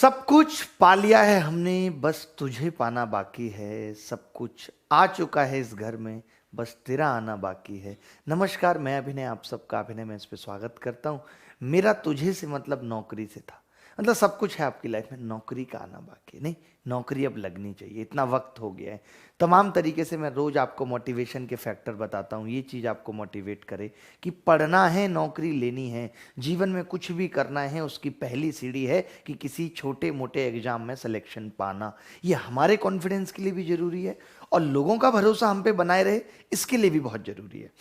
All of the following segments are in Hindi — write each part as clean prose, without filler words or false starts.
सब कुछ पा लिया है हमने, बस तुझे पाना बाकी है। सब कुछ आ चुका है इस घर में, बस तेरा आना बाकी है। नमस्कार, मैं अभिनय, आप सबका अभिनय में इस पे स्वागत करता हूँ। मेरा तुझे से मतलब नौकरी से था। मतलब सब कुछ है आपकी लाइफ में, नौकरी का आना बाकी है। नहीं, नौकरी अब लगनी चाहिए, इतना वक्त हो गया है। तमाम तरीके से मैं रोज आपको मोटिवेशन के फैक्टर बताता हूँ, ये चीज़ आपको मोटिवेट करे कि पढ़ना है, नौकरी लेनी है। जीवन में कुछ भी करना है, उसकी पहली सीढ़ी है कि किसी छोटे मोटे एग्जाम में सिलेक्शन पाना। ये हमारे कॉन्फिडेंस के लिए भी जरूरी है और लोगों का भरोसा हम पे बनाए रहे, इसके लिए भी बहुत जरूरी है।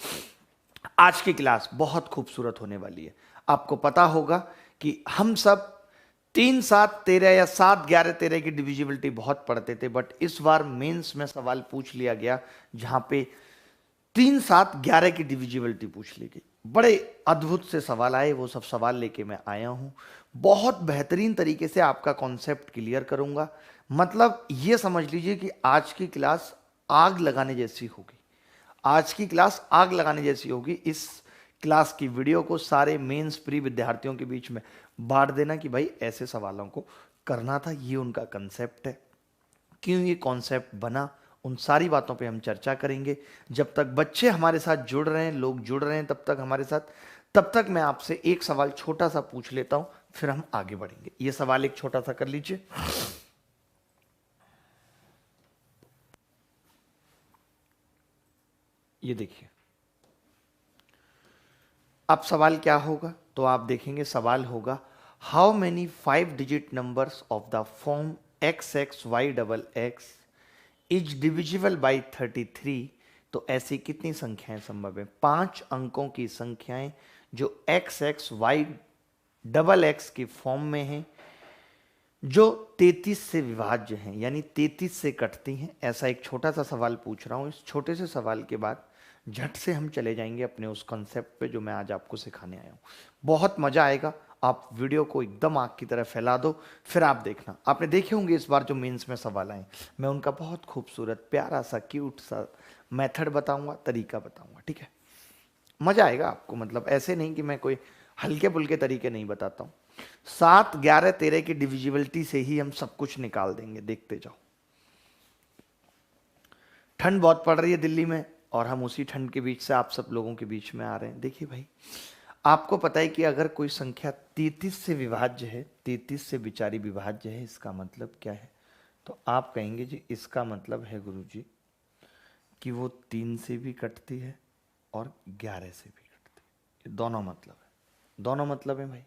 आज की क्लास बहुत खूबसूरत होने वाली है। आपको पता होगा कि हम सब 3 7 13 या 7 11 13 की डिविजिबिलिटी बहुत पढ़ते थे, बट इस बार मेंस में सवाल पूछ लिया गया जहां पे 3 7 11 की डिविजिबिलिटी पूछ ली गई। बड़े अद्भुत से सवाल आए, वो सब सवाल लेके मैं आया हूं। बहुत बेहतरीन तरीके से आपका कॉन्सेप्ट क्लियर करूंगा। मतलब ये समझ लीजिए कि आज की क्लास आग लगाने जैसी होगी। आज की क्लास आग लगाने जैसी होगी। इस क्लास की वीडियो को सारे मेंस प्री विद्यार्थियों के बीच में बांट देना कि भाई ऐसे सवालों को करना था, ये उनका कंसेप्ट है, क्यों ये कॉन्सेप्ट बना, उन सारी बातों पे हम चर्चा करेंगे। जब तक बच्चे हमारे साथ जुड़ रहे हैं, लोग जुड़ रहे हैं तब तक हमारे साथ, तब तक मैं आपसे एक सवाल छोटा सा पूछ लेता हूं, फिर हम आगे बढ़ेंगे। ये सवाल एक छोटा सा कर लीजिए। ये देखिए, अब सवाल क्या होगा तो आप देखेंगे, सवाल होगा how many 5 digit numbers of the form x x y double x is divisible by 33। तो ऐसी कितनी संख्याएं संभव है? 5 अंकों की संख्याएं जो x x y double x की फॉर्म में हैं, जो 33 से विभाज्य हैं, यानी 33 से कटती हैं। ऐसा एक छोटा सा सवाल पूछ रहा हूं। इस छोटे से सवाल के बाद झट से हम चले जाएंगे अपने उस कॉन्सेप्ट पे जो मैं आज आपको सिखाने आया हूं। बहुत मजा आएगा। आप वीडियो को एकदम आग की तरह फैला दो, फिर आप देखना। आपने देखे होंगे इस बार जो मेंस में सवाल आए, मैं उनका बहुत खूबसूरत प्यारा सा क्यूट सा मेथड बताऊंगा, तरीका बताऊंगा, ठीक है? मजा आएगा आपको। मतलब ऐसे नहीं कि मैं कोई हल्के फुल्के तरीके नहीं बताता हूं। 7 11 13 की डिविजिबिलिटी से ही हम सब कुछ निकाल देंगे, देखते जाओ। ठंड बहुत पड़ रही है दिल्ली में और हम उसी ठंड के बीच से आप सब लोगों के बीच में आ रहे हैं। देखिए भाई, आपको पता है कि अगर कोई संख्या 33 से विभाज्य है, 33 से बेचारी विभाज्य है, इसका मतलब क्या है? तो आप कहेंगे जी इसका मतलब है गुरुजी कि वो 3 से भी कटती है और 11 से भी कटती है। ये दोनों मतलब है, दोनों मतलब है भाई।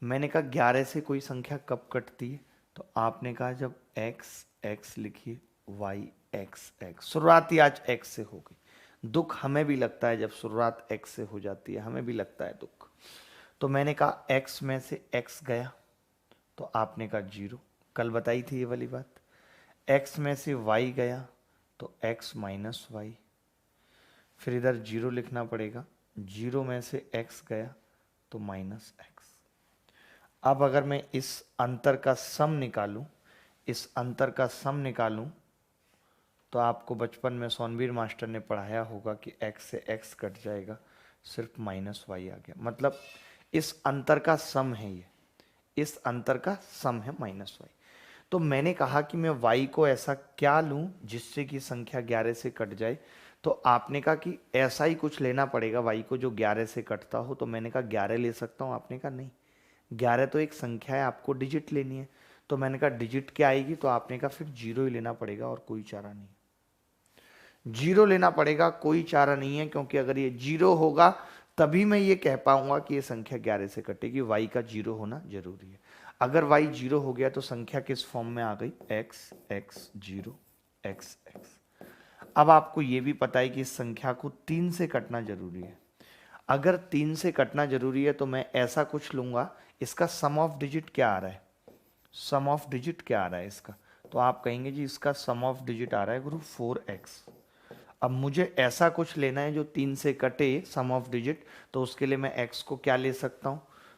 मैंने कहा 11 से कोई संख्या कब कटती है? तो आपने कहा जब एक्स एक्स लिखिए, वाई एक्स एक्स। शुरुआती आज एक्स से हो गई। दुख हमें भी लगता है जब शुरुआत एक्स से हो जाती है, हमें भी लगता है दुख। तो मैंने कहा एक्स में से एक्स गया, तो आपने कहा 0। कल बताई थी ये वाली बात। एक्स में से वाई गया तो एक्स माइनस वाई, फिर इधर 0 लिखना पड़ेगा। 0 में से एक्स गया तो माइनस एक्स। अब अगर मैं इस अंतर का सम निकालूं, इस अंतर का सम निकालूं, तो आपको बचपन में सोनवीर मास्टर ने पढ़ाया होगा कि x से x कट जाएगा, सिर्फ माइनस वाई आ गया। मतलब इस अंतर का सम है ये, इस अंतर का सम है माइनस वाई। तो मैंने कहा कि मैं y को ऐसा क्या लूं जिससे कि संख्या 11 से कट जाए। तो आपने कहा कि ऐसा ही कुछ लेना पड़ेगा y को जो 11 से कटता हो। तो मैंने कहा 11 ले सकता हूं। आपने कहा नहीं, 11 तो एक संख्या है, आपको डिजिट लेनी है। तो मैंने कहा डिजिट क्या आएगी? तो आपने कहा फिर 0 ही लेना पड़ेगा और कोई चारा नहीं। 0 लेना पड़ेगा, कोई चारा नहीं है, क्योंकि अगर ये 0 होगा तभी मैं ये कह पाऊंगा कि ये संख्या 11 से कटेगी। y का 0 होना जरूरी है। अगर y 0 हो गया तो संख्या किस फॉर्म में आ गई? x x 0 x x। अब आपको ये भी पता है कि इस संख्या को 3 से कटना जरूरी है। अगर 3 से कटना जरूरी है तो मैं ऐसा कुछ लूंगा, इसका सम ऑफ डिजिट क्या आ रहा है? सम ऑफ डिजिट क्या आ रहा है इसका? तो आप कहेंगे जी इसका सम ऑफ डिजिट आ रहा है गुरु 4x। अब मुझे ऐसा कुछ लेना है जो 3 से कटे सम ऑफ डिजिट, तो उसके लिए मैं x को क्या ले सकता हूं?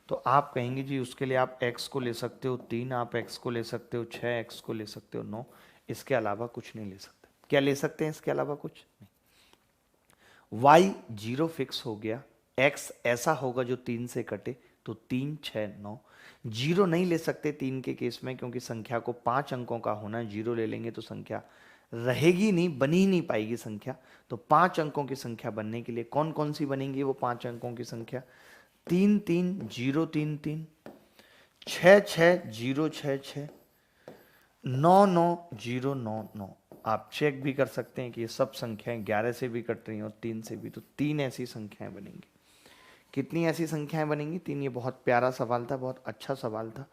तो आप कहेंगे जी उसके लिए आप x को ले सकते हो 3, आप x को ले सकते हो 6, x को ले सकते हो 9, इसके अलावा कुछ नहीं ले सकते। क्या ले सकते हैं इसके अलावा? कुछ नहीं। y 0 फिक्स हो गया, x ऐसा होगा जो 3 से कटे, तो 3 6 9। जीरो नहीं ले सकते 3 के केस में, क्योंकि संख्या को 5 अंकों का होना है। जीरो ले लेंगे तो संख्या रहेगी नहीं, बनी ही नहीं पाएगी संख्या। तो 5 अंकों की संख्या बनने के लिए कौन कौन सी बनेंगी वो 5 अंकों की संख्या? 3 3 0 3 3, 6 6 0 6 6, 9 9 0 9 9। आप चेक भी कर सकते हैं कि ये सब संख्याएं 11 से भी कट रही हैं और 3 से भी, तो 3 ऐसी संख्याएं बनेंगी। कितनी ऐसी संख्याएं बनेंगी? 3। ये बहुत प्यारा सवाल था, बहुत अच्छा सवाल था।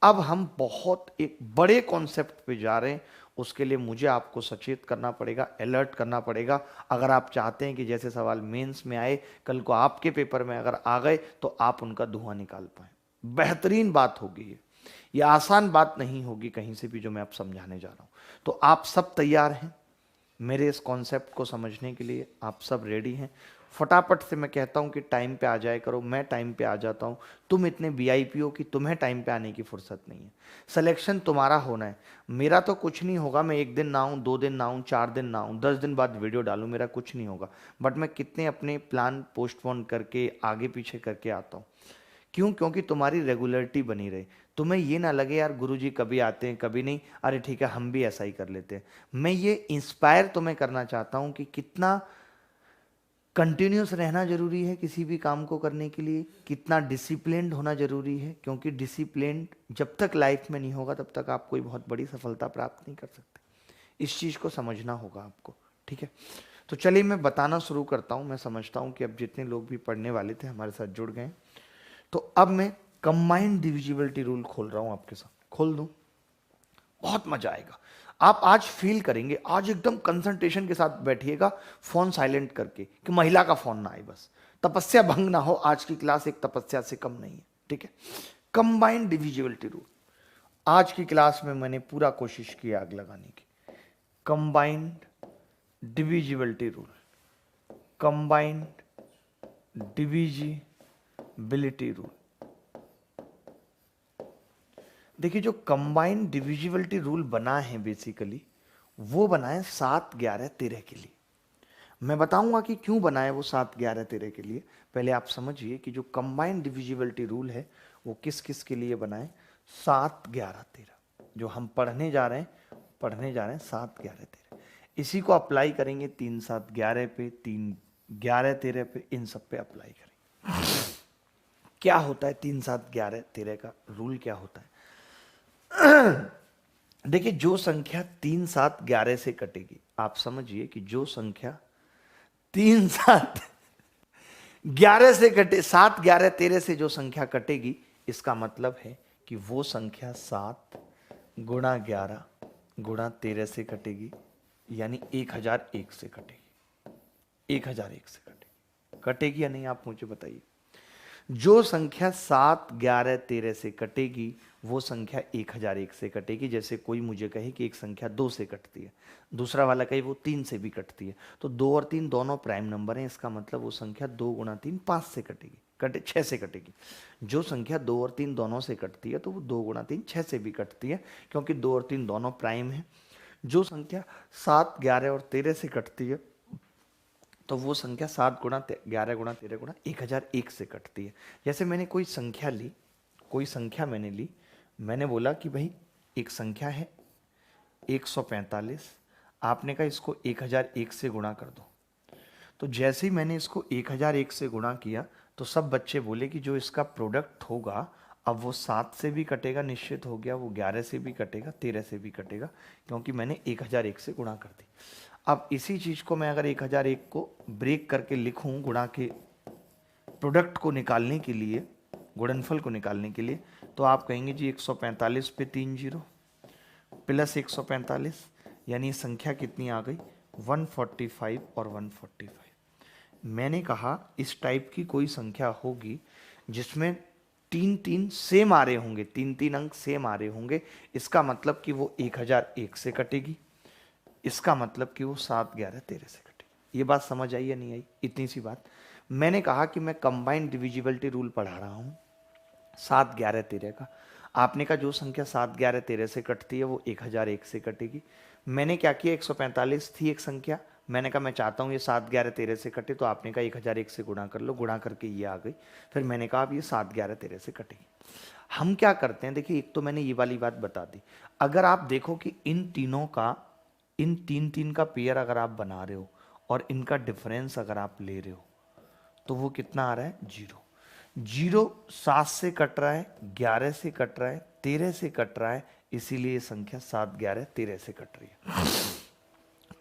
अब हम बहुत एक बड़े कॉन्सेप्ट पे जा रहे हैं, उसके लिए मुझे आपको सचेत करना पड़ेगा, अलर्ट करना पड़ेगा। अगर आप चाहते हैं कि जैसे सवाल मेंस में आए, कल को आपके पेपर में अगर आ गए तो आप उनका धुआं निकाल पाए। बेहतरीन बात होगी ये आसान बात नहीं होगी कहीं से भी जो मैं आप समझाने जा रहा हूं। तो आप सब तैयार हैं मेरे इस कॉन्सेप्ट को समझने के लिए? आप सब रेडी हैं? फटाफट से मैं कहता हूं कि टाइम पे आ जाया करो, मैं टाइम पे आ जाता हूं। तुम इतने वीआईपी हो कि तुम्हें टाइम पे आने की फुर्सत नहीं है। सिलेक्शन तुम्हारा होना है, मेरा तो कुछ नहीं होगा। मैं 1 दिन ना आऊँ, 2 दिन ना आऊँ, 4 दिन ना आऊँ, 10 दिन बाद वीडियो डालूँ, मेरा कुछ नहीं होगा। बट मैं कितने अपने प्लान पोस्टपोन करके आगे पीछे करके आता हूँ। क्यों? क्योंकि तुम्हारी रेगुलरिटी बनी रहे। तुम्हें ये ना लगे यार गुरुजी कभी आते हैं कभी नहीं, अरे ठीक है हम भी ऐसा ही कर लेते हैं। मैं ये इंस्पायर तुम्हें करना चाहता हूं कि कितना कंटिन्यूस रहना जरूरी है किसी भी काम को करने के लिए, कितना डिसिप्लिन्ड होना जरूरी है। क्योंकि डिसिप्लिन्ड जब तक लाइफ में नहीं होगा तब तक आप कोई बहुत बड़ी सफलता प्राप्त नहीं कर सकते। इस चीज को समझना होगा आपको, ठीक है? तो चलिए मैं बताना शुरू करता हूं। मैं समझता हूं कि अब जितने लोग भी पढ़ने वाले थे हमारे साथ जुड़ गए, तो अब मैं कंबाइंड डिविजिबिलिटी रूल खोल रहा हूं आपके साथ। खोल दूं? बहुत मजा आएगा। आप आज फील करेंगे, आज एकदम कंसंट्रेशन के साथ बैठिएगा, फोन साइलेंट करके, कि महिला का फोन ना आए, बस तपस्या भंग ना हो। आज की क्लास एक तपस्या से कम नहीं है, ठीक है? कंबाइंड डिविजिबिलिटी रूल आज की क्लास में मैंने पूरा कोशिश की आग लगाने की। Combined divisibility rule, combined divisibility rule. देखिए जो कंबाइंड डिविजिबिलिटी रूल बना है बेसिकली वो बना है 7 11 13 के लिए। मैं बताऊंगा कि क्यों बना है वो 7 11 13 के लिए। पहले आप समझिए कि जो कंबाइंड डिविजिबिलिटी रूल है वो किस किस के लिए बना है। 7 11 13 जो हम पढ़ने जा रहे हैं 7 11 13, इसी को अप्लाई करेंगे 3 7 11 पे, 3 11 13 पे, इन सब पे अप्लाई करेंगे। क्या होता है 3 7 11 13 का रूल? क्या होता है? देखिए जो संख्या 3 7 11 से कटेगी, आप समझिए कि जो संख्या 3 7 11 से कटे, 7 11 13 से जो संख्या कटेगी, इसका मतलब है कि वो संख्या 7 गुणा 11 गुणा 13 से कटेगी, यानी 1001 से कटेगी। 1001 से कटेगी। कटेगी या नहीं आप मुझे बताइए। जो संख्या 7 11 13 से कटेगी वो संख्या 1001 से कटेगी। जैसे कोई मुझे कहे कि एक संख्या 2 से कटती है, दूसरा वाला कहे वो 3 से भी कटती है, तो 2 और 3 दोनों प्राइम नंबर हैं, इसका मतलब वो संख्या 2 गुणा 3 5 से कटेगी, 6 से कटेगी। जो संख्या 2 और 3 दोनों से कटती है तो वो 2 गुणा 3 6 से भी कटती है, क्योंकि 2 और 3 दोनों प्राइम है। जो संख्या 7 11 और 13 से कटती है तो वो संख्या 7 गुणा 11 गुणा 13 गुणा 1001 से कटती है। जैसे मैंने कोई संख्या ली, कोई संख्या मैंने ली, मैंने बोला कि भाई एक संख्या है 145, आपने कहा इसको 1001 से गुणा कर दो। तो जैसे ही मैंने इसको 1001 से गुणा किया तो सब बच्चे बोले कि जो इसका प्रोडक्ट होगा अब वो 7 से भी कटेगा, निश्चित हो गया, वो 11 से भी कटेगा, 13 से भी कटेगा, क्योंकि मैंने 1001 से गुणा कर दी। अब इसी चीज को मैं अगर 1001 को ब्रेक करके लिखूं गुणा के प्रोडक्ट को निकालने के लिए, गुणनफल को निकालने के लिए, तो आप कहेंगे जी 145 पे 3 जीरो प्लस 145, यानी संख्या कितनी आ गई 145 और 145। मैंने कहा इस टाइप की कोई संख्या होगी जिसमें 3 3 सेम आ रहे होंगे, 3 3 अंक सेम आ रहे होंगे, इसका मतलब कि वो 1001 से कटेगी, इसका मतलब कि वो 7 11 13 से कटेगी। ये बात समझ आई या नहीं आई? इतनी सी बात। मैंने कहा कि मैं कंबाइंड डिविजिबिलिटी रूल पढ़ा रहा हूं 7 11 13 का। आपने कहा जो संख्या 7 11 13 से कटती है वो 1001 से कटेगी। मैंने क्या किया, 145 थी एक संख्या, मैंने कहा मैं चाहता हूँ ये 7 11 13 से कटे, तो आपने कहा 1001 से गुणा कर लो, गुणा करके ये आ गई। फिर मैंने कहा अब ये 7 11 13 से कटेगी। हम क्या करते हैं, देखिए एक तो मैंने ये वाली बात बता दी, अगर आप देखो कि इन तीनों का, इन तीन तीन का पेयर अगर आप बना रहे हो और इनका डिफरेंस अगर आप ले रहे हो तो वो कितना आ रहा है, 0। 0 7 से कट रहा है, 11 से कट रहा है, 13 से कट रहा है, इसीलिए ये संख्या 7 11 13 से कट रही है।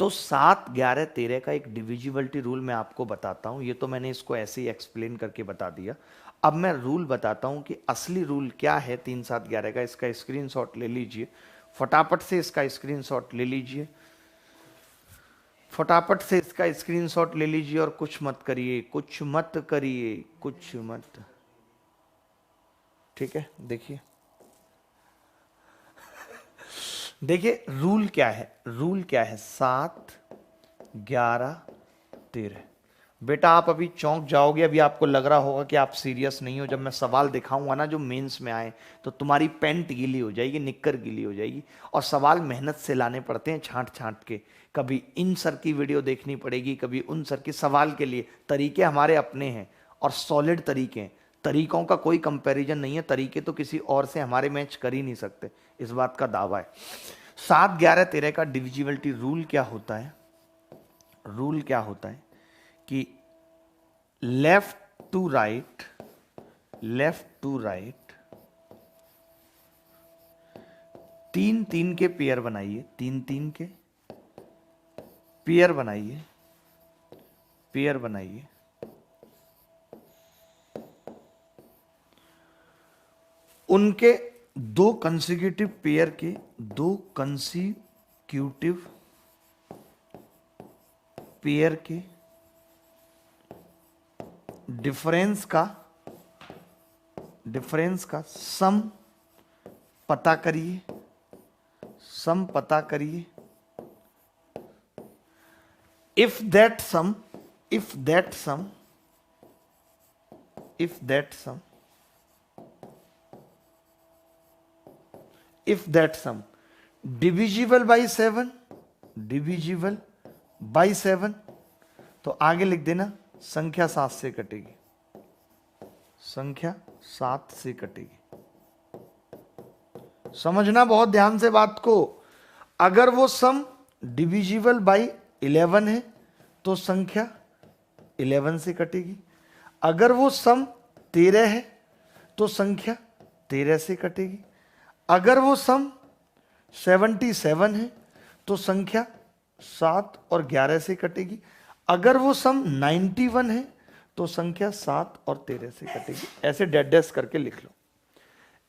तो 7 11 13 का एक डिविजिबिलिटी रूल मैं आपको बताता हूं। ये तो मैंने इसको ऐसे ही एक्सप्लेन करके बता दिया। अब मैं रूल बताता हूं कि असली रूल क्या है 3 7 11 का। इसका स्क्रीनशॉट ले लीजिए, फटाफट से इसका स्क्रीनशॉट ले लीजिए, फटाफट से इसका स्क्रीनशॉट ले लीजिए और कुछ मत करिए, कुछ मत करिए, कुछ मत। ठीक है, देखिए देखिए रूल क्या है, रूल क्या है, 7 11 13। बेटा आप अभी चौंक जाओगे, अभी आपको लग रहा होगा कि आप सीरियस नहीं हो। जब मैं सवाल दिखाऊंगा ना जो मेंस में आए, तो तुम्हारी पैंट गीली हो जाएगी, निक्कर गीली हो जाएगी। और सवाल मेहनत से लाने पड़ते हैं, छांट छांट के। कभी इन सर की वीडियो देखनी पड़ेगी, कभी उन सर की। सवाल के लिए तरीके हमारे अपने हैं और सॉलिड तरीके हैं, तरीकों का कोई कंपैरिजन नहीं है। तरीके तो किसी और से हमारे मैच कर ही नहीं सकते, इस बात का दावा है। 7 11 13 का डिविजिबिलिटी रूल क्या होता है, रूल क्या होता है कि left to right, left to right 3 3 के पेयर बनाइए, 3 3 के पेयर बनाइए, पेयर बनाइए। उनके 2 कंसेक्यूटिव पेयर के, 2 कंसेक्यूटिव पेयर के डिफरेंस का सम पता करिए, सम पता करिए। If that sum divisible by 7, divisible by 7, तो आगे लिख देना संख्या 7 से कटेगी, संख्या 7 से कटेगी। समझना बहुत ध्यान से बात को। अगर वो सम डिविजिबल बाई 11 है तो संख्या 11 से कटेगी। अगर वो सम 13 है तो संख्या 13 से कटेगी। अगर वो सम 77 है तो संख्या 7 और 11 से कटेगी। अगर वो सम 91 है तो संख्या 7 और 13 से कटेगी। ऐसे डेड डैश करके लिख लो,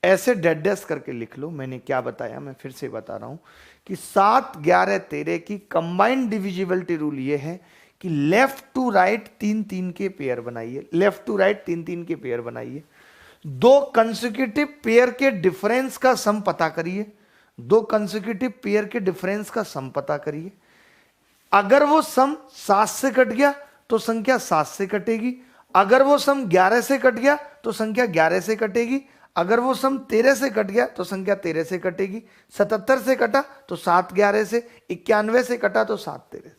ऐसे डेड डैश करके लिख लो। मैंने क्या बताया, मैं फिर से बता रहा हूं कि 7 11 13 की कंबाइंड डिविजिबिलिटी रूल ये है कि लेफ्ट टू राइट 3 3 के पेयर बनाइए, लेफ्ट टू राइट 3 3 के पेयर बनाइए। 2 कंसेक्यूटिव पेयर के डिफरेंस का सम पता करिए, 2 कंसेक्यूटिव पेयर के डिफरेंस का सम पता करिए। अगर वो सम 7 से कट गया तो संख्या 7 से कटेगी। अगर वो सम 11 से कट गया तो संख्या 11 से कटेगी। अगर वो सम 13 से कट गया तो संख्या 13 से कटेगी। 77 से कटा तो 7 11 से, 91 से कटा तो 7 13 से।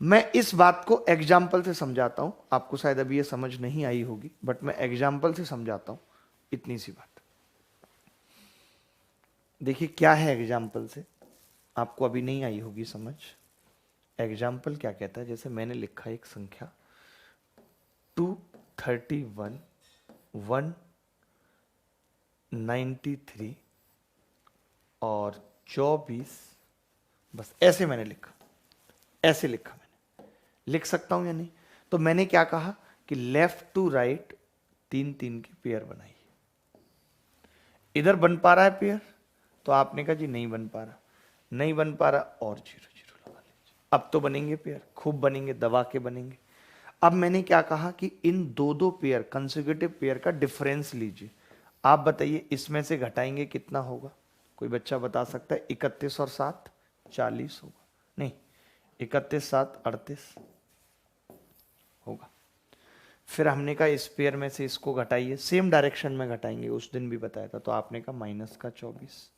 मैं इस बात को एग्जाम्पल से समझाता हूं, आपको शायद अभी ये समझ नहीं आई होगी, बट मैं एग्जाम्पल से समझाता हूं। इतनी सी बात देखिए क्या है एग्जाम्पल से, आपको अभी नहीं आई होगी समझ। एग्जाम्पल क्या कहता है, जैसे मैंने लिखा एक संख्या 231 193 और 24, बस ऐसे मैंने लिखा, ऐसे लिखा। मैंने लिख सकता हूं या नहीं? तो मैंने क्या कहा कि लेफ्ट टू राइट 3 3 की पेयर बनाइए। इधर बन पा रहा है पेयर? तो आपने कहा जी नहीं बन पा रहा, नहीं बन पा रहा, और 0 0 लगा लीजिए। अब तो बनेंगे पेयर, खूब बनेंगे, दबा के बनेंगे। अब मैंने क्या कहा कि इन 2 पेयर कंसेक्यूटिव पेयर का डिफरेंस लीजिए। आप बताइए इसमें से घटाएंगे कितना होगा? कोई बच्चा बता सकता है? 31 और 7 40 होगा, नहीं 31 7 38 होगा। फिर हमने कहा इस पेयर में से इसको घटाइए, सेम डायरेक्शन में घटाएंगे, उस दिन भी बताया था। तो आपने कहा माइनस का 24,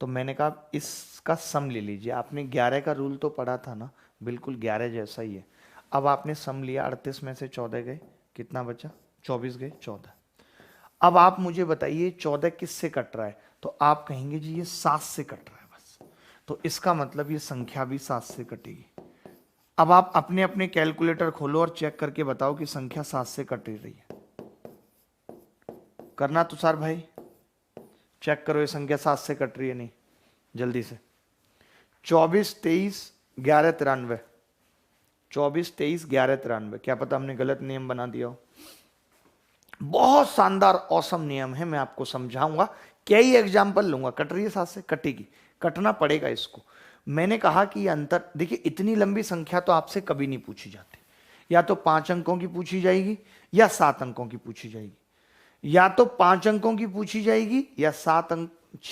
तो मैंने कहा इसका सम ले लीजिए। आपने 11 का रूल तो पढ़ा था ना, बिल्कुल 11 जैसा ही है। अब आपने सम लिया, 38 में से 14 गए, कितना बचा? 24 गए, 14। अब आप मुझे बताइए 14 किससे कट रहा है? तो आप कहेंगे जी ये 7 से कट रहा है बस। तो इसका मतलब ये संख्या भी 7 से कटेगी। अब आप अपने अपने कैलकुलेटर खोलो और चेक करके बताओ कि संख्या 7 से कट रही है। करना तुषार भाई, चेक करो ये संख्या 7 से कट रही है नहीं, जल्दी से। 24 23 11 93, 24 23 11 93। क्या पता हमने गलत नियम बना दिया हो। बहुत शानदार औसम नियम है, मैं आपको समझाऊंगा। कई एग्जाम्पल लूंगा। कट रही है 7 से, कटेगी, कटना पड़ेगा इसको। मैंने कहा कि ये अंतर, देखिए इतनी लंबी संख्या तो आपसे कभी नहीं पूछी जाती। या तो 5 अंकों की पूछी जाएगी या 7 अंकों की पूछी जाएगी। या तो 5 अंकों की पूछी जाएगी या 6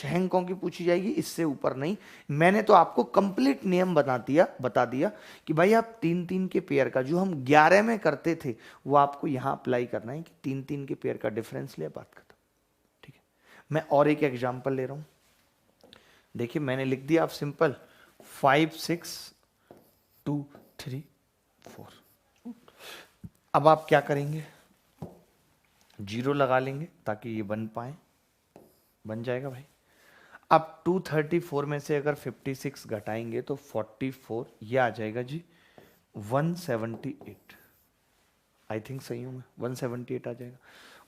अंकों की पूछी जाएगी, इससे ऊपर नहीं। मैंने तो आपको कंप्लीट नियम बता दिया कि भाई आप 3-3 के पेयर का, जो हम 11 में करते थे, वो आपको यहां अप्लाई करना है कि 3-3 के पेयर का डिफरेंस ले, बात खत्म। ठीक है, मैं और एक एग्जांपल ले रहा हूं। देखिए मैंने लिख दिया, आप सिंपल 5 6 2 3 4। अब आप क्या करेंगे? 0 लगा लेंगे ताकि ये बन पाए, बन जाएगा भाई। अब 234 में से अगर 56 घटाएंगे तो 44, ये आ जाएगा जी 178। आई थिंक सही हूं मैं, 178 आ जाएगा।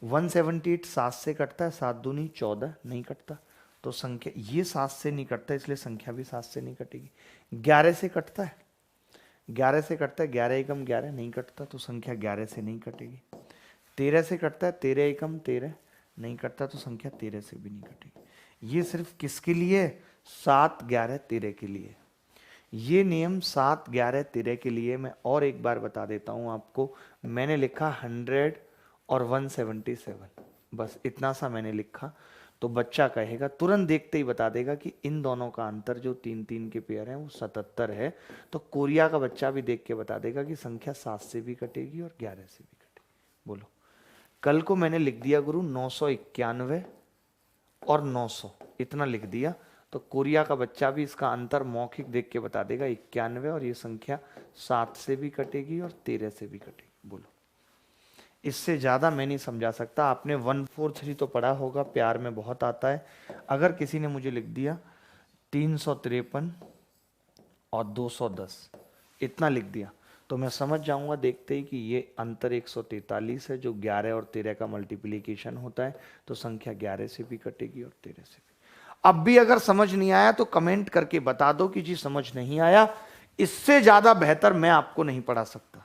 178 7 से कटता है, 7 दूनी 14, नहीं कटता। तो संख्या, ये 7 से नहीं कटता, इसलिए संख्या भी 7 से नहीं कटेगी। 11 से कटता है, 11 से कटता है, 11 एकम 11, नहीं कटता, तो संख्या 11 से नहीं कटेगी। 13 से कटता है, 13 एकम 13, नहीं कटता, तो संख्या 13 से भी नहीं कटेगी। ये सिर्फ किसके लिए? 7 11 13 के लिए। ये नियम 7 11 13 के लिए। मैं और एक बार बता देता हूं आपको। मैंने लिखा 100 और 177, बस इतना सा मैंने लिखा। तो बच्चा कहेगा, तुरंत देखते ही बता देगा कि इन दोनों का अंतर जो 3-3 के पेयर हैं वो 77 है। तो कोरिया का बच्चा भी देख के बता देगा कि संख्या 7 से भी कटेगी और 11 से भी कटेगी। बोलो। कल को मैंने लिख दिया गुरु 991 और 900, इतना लिख दिया, तो कोरिया का बच्चा भी इसका अंतर मौखिक देख के बता देगा 91, और ये संख्या 7 से भी कटेगी और 13 से भी कटेगी। बोलो, इससे ज्यादा मैं नहीं समझा सकता। आपने 143 तो पढ़ा होगा, प्यार में बहुत आता है। अगर किसी ने मुझे लिख दिया 353 और 210, इतना लिख दिया, तो मैं समझ जाऊंगा देखते ही कि ये अंतर 143 है, जो 11 और 13 का मल्टीप्लीकेशन होता है। तो संख्या 11 से भी कटेगी और 13 से भी। अब भी अगर समझ नहीं आया तो कमेंट करके बता दो कि जी समझ नहीं आया। इससे ज्यादा बेहतर मैं आपको नहीं पढ़ा सकता।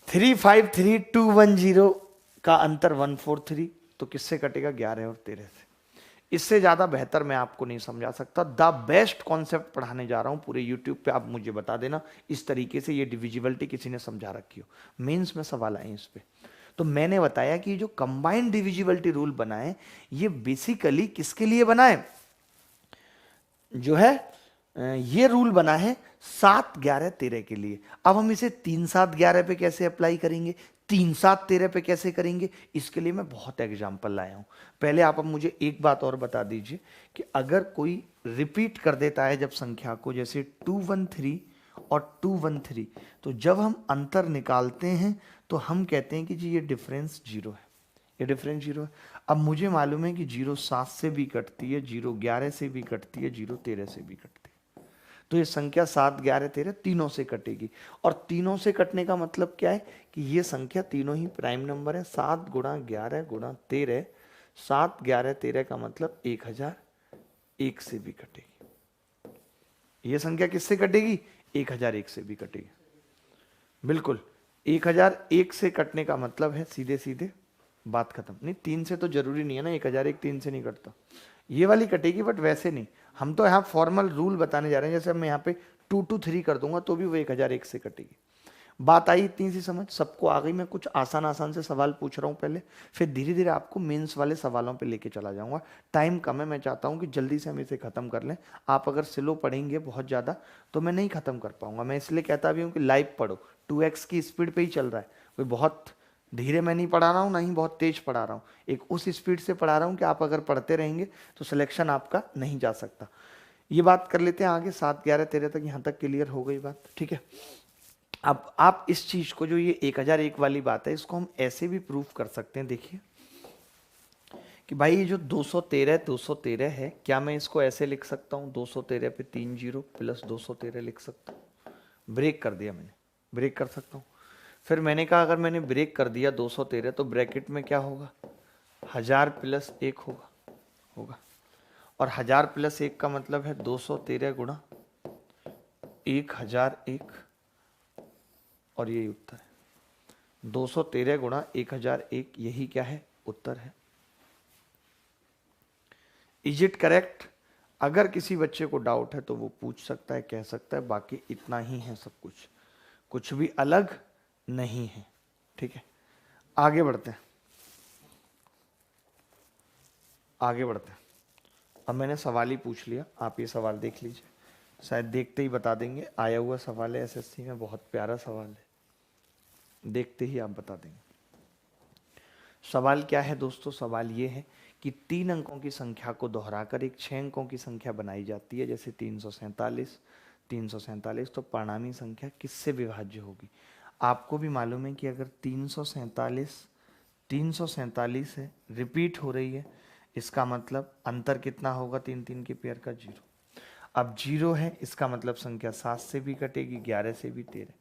353210 का अंतर 143, तो किससे कटेगा? 11 और 13 से। इससे ज्यादा बेहतर मैं आपको नहीं समझा सकता। द बेस्ट कॉन्सेप्ट पढ़ाने जा रहा हूं पूरे यूट्यूब पे। आप मुझे बता देना इस तरीके से ये डिविजिबिलिटी किसी ने समझा रखी हो, मेंस में सवाल आए इस पे। तो मैंने बताया कि जो कंबाइंड डिविजिबिलिटी रूल बना है, ये बेसिकली किसके लिए बना है? जो है ये रूल बना है 7 11 13 के लिए। अब हम इसे 3 7 11 पे कैसे अप्लाई करेंगे, 3 7 13 पे कैसे करेंगे, इसके लिए मैं बहुत एग्जाम्पल लाया हूं। पहले आप अब मुझे एक बात और बता दीजिए कि अगर कोई रिपीट कर देता है जब संख्या को, जैसे 213 और 213, तो जब हम अंतर निकालते हैं तो हम कहते हैं कि जी ये डिफरेंस 0 है, ये डिफरेंस 0 है। अब मुझे मालूम है कि 0 7 से भी कटती है, 0 11 से भी कटती है, 0 13 से भी कटती है। तो ये संख्या 7 11 13 तीनों से कटेगी। और तीनों से कटने का मतलब क्या है कि ये संख्या तीनों ही प्राइम नंबर है। 7 गुणा 11 गुणा 13, 7 11 13 का मतलब 1001 से भी कटेगी। ये संख्या किससे कटेगी? 1001 से भी कटेगी। बिल्कुल, 1001 से कटने का मतलब है सीधे सीधे बात खत्म। नहीं, 3 से तो जरूरी नहीं है ना, 1001 3 से नहीं कटता। ये वाली कटेगी, बट वैसे नहीं। हम तो यहाँ फॉर्मल रूल बताने जा रहे हैं। जैसे मैं यहाँ पे 2 2 3 कर दूंगा तो भी वो 1001 से कटेगी। बात आई इतनी सी समझ? सबको आ गई? मैं कुछ आसान आसान से सवाल पूछ रहा हूँ पहले, फिर धीरे धीरे आपको मेंस वाले सवालों पे लेके चला जाऊंगा। टाइम कम है, मैं चाहता हूँ कि जल्दी से हम इसे खत्म कर लें। आप अगर स्लो पढ़ेंगे बहुत ज़्यादा तो मैं नहीं खत्म कर पाऊंगा। मैं इसलिए कहता भी हूँ कि लाइव पढ़ो, 2x की स्पीड पे ही चल रहा है, कोई बहुत धीरे मैं नहीं पढ़ा रहा हूँ, ना ही बहुत तेज पढ़ा रहा हूँ, एक उस स्पीड से पढ़ा रहा हूँ कि आप अगर पढ़ते रहेंगे तो सिलेक्शन आपका नहीं जा सकता। ये बात कर लेते हैं आगे, 7, 11, 13 तक, यहाँ तक क्लियर हो गई बात, ठीक है। अब आप इस चीज को, जो ये 1001 वाली बात है, इसको हम ऐसे भी प्रूफ कर सकते हैं। देखिए कि भाई ये जो 213 है, क्या मैं इसको ऐसे लिख सकता हूँ, 213 पे 3 जीरो प्लस 213 लिख सकता हूँ। ब्रेक कर दिया मैंने, ब्रेक कर सकता हूँ। फिर मैंने कहा अगर मैंने ब्रेक कर दिया 213, तो ब्रैकेट में क्या होगा, 1000 प्लस 1 होगा। और 1000 प्लस 1 का मतलब है 213 गुणा 1001, और यही उत्तर है। 213 गुणा 1001, यही क्या है, उत्तर है। Is it correct? अगर किसी बच्चे को डाउट है तो वो पूछ सकता है, कह सकता है, बाकी इतना ही है सब कुछ, कुछ भी अलग नहीं है, ठीक है। आगे बढ़ते हैं, आगे बढ़ते हैं। अब मैंने सवाल ही पूछ लिया, आप ये सवाल देख लीजिए, शायद देखते ही बता देंगे। आया हुआ सवाल है एसएससी में, बहुत प्यारा सवाल है, देखते ही आप बता देंगे। सवाल क्या है दोस्तों? सवाल ये है कि 3 अंकों की संख्या को दोहराकर एक 6 अंकों की संख्या बनाई जाती है, जैसे 347 तो परिणामी संख्या किससे विभाज्य होगी? आपको भी मालूम है कि अगर 347 है, रिपीट हो रही है, इसका मतलब अंतर कितना होगा, 3 के पेयर का, 0। अब 0 है, इसका मतलब संख्या 7 से भी कटेगी, 11 से भी, 13।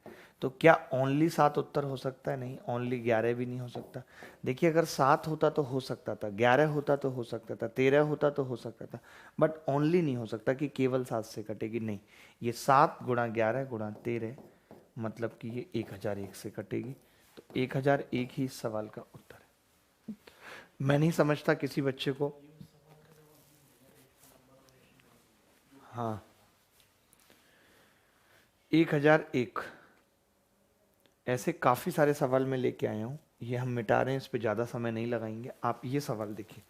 तो क्या ओनली 7 उत्तर हो सकता है? नहीं, ओनली 11 भी नहीं हो सकता। देखिए अगर 7 होता तो हो सकता था, 11 होता तो हो सकता था, 13 होता तो हो सकता था, बट ओनली नहीं हो सकता कि केवल 7 से कटेगी, नहीं। ये 7 गुणा 11 गुणा 13, मतलब कि ये 1001 से कटेगी। तो 1001 ही इस सवाल का उत्तर है। मैं नहीं समझता किसी बच्चे को, हाँ 1001, ऐसे काफ़ी सारे सवाल मैं लेके आया हूँ, ये हम मिटा रहे हैं, इस पे ज़्यादा समय नहीं लगाएंगे। आप ये सवाल देखिए।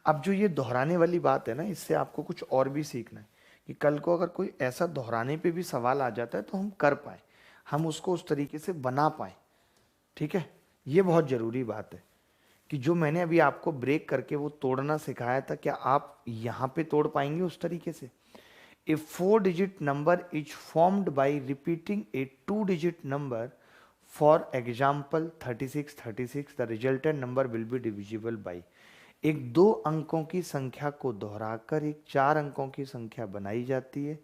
अब जो ये दोहराने वाली बात है ना, इससे आपको कुछ और भी सीखना है कि कल को अगर कोई ऐसा दोहराने पे भी सवाल आ जाता है तो हम कर पाए, हम उसको उस तरीके से बना पाए, ठीक है। ये बहुत ज़रूरी बात है कि जो मैंने अभी आपको ब्रेक करके वो तोड़ना सिखाया था, क्या आप यहाँ पे तोड़ पाएंगे उस तरीके से? A 4-digit number is formed by repeating a 2-digit number. For example 36, the resultant number will be divisible by। एक 2 अंकों की संख्या को दोहराकर एक 4 अंकों की संख्या बनाई जाती है,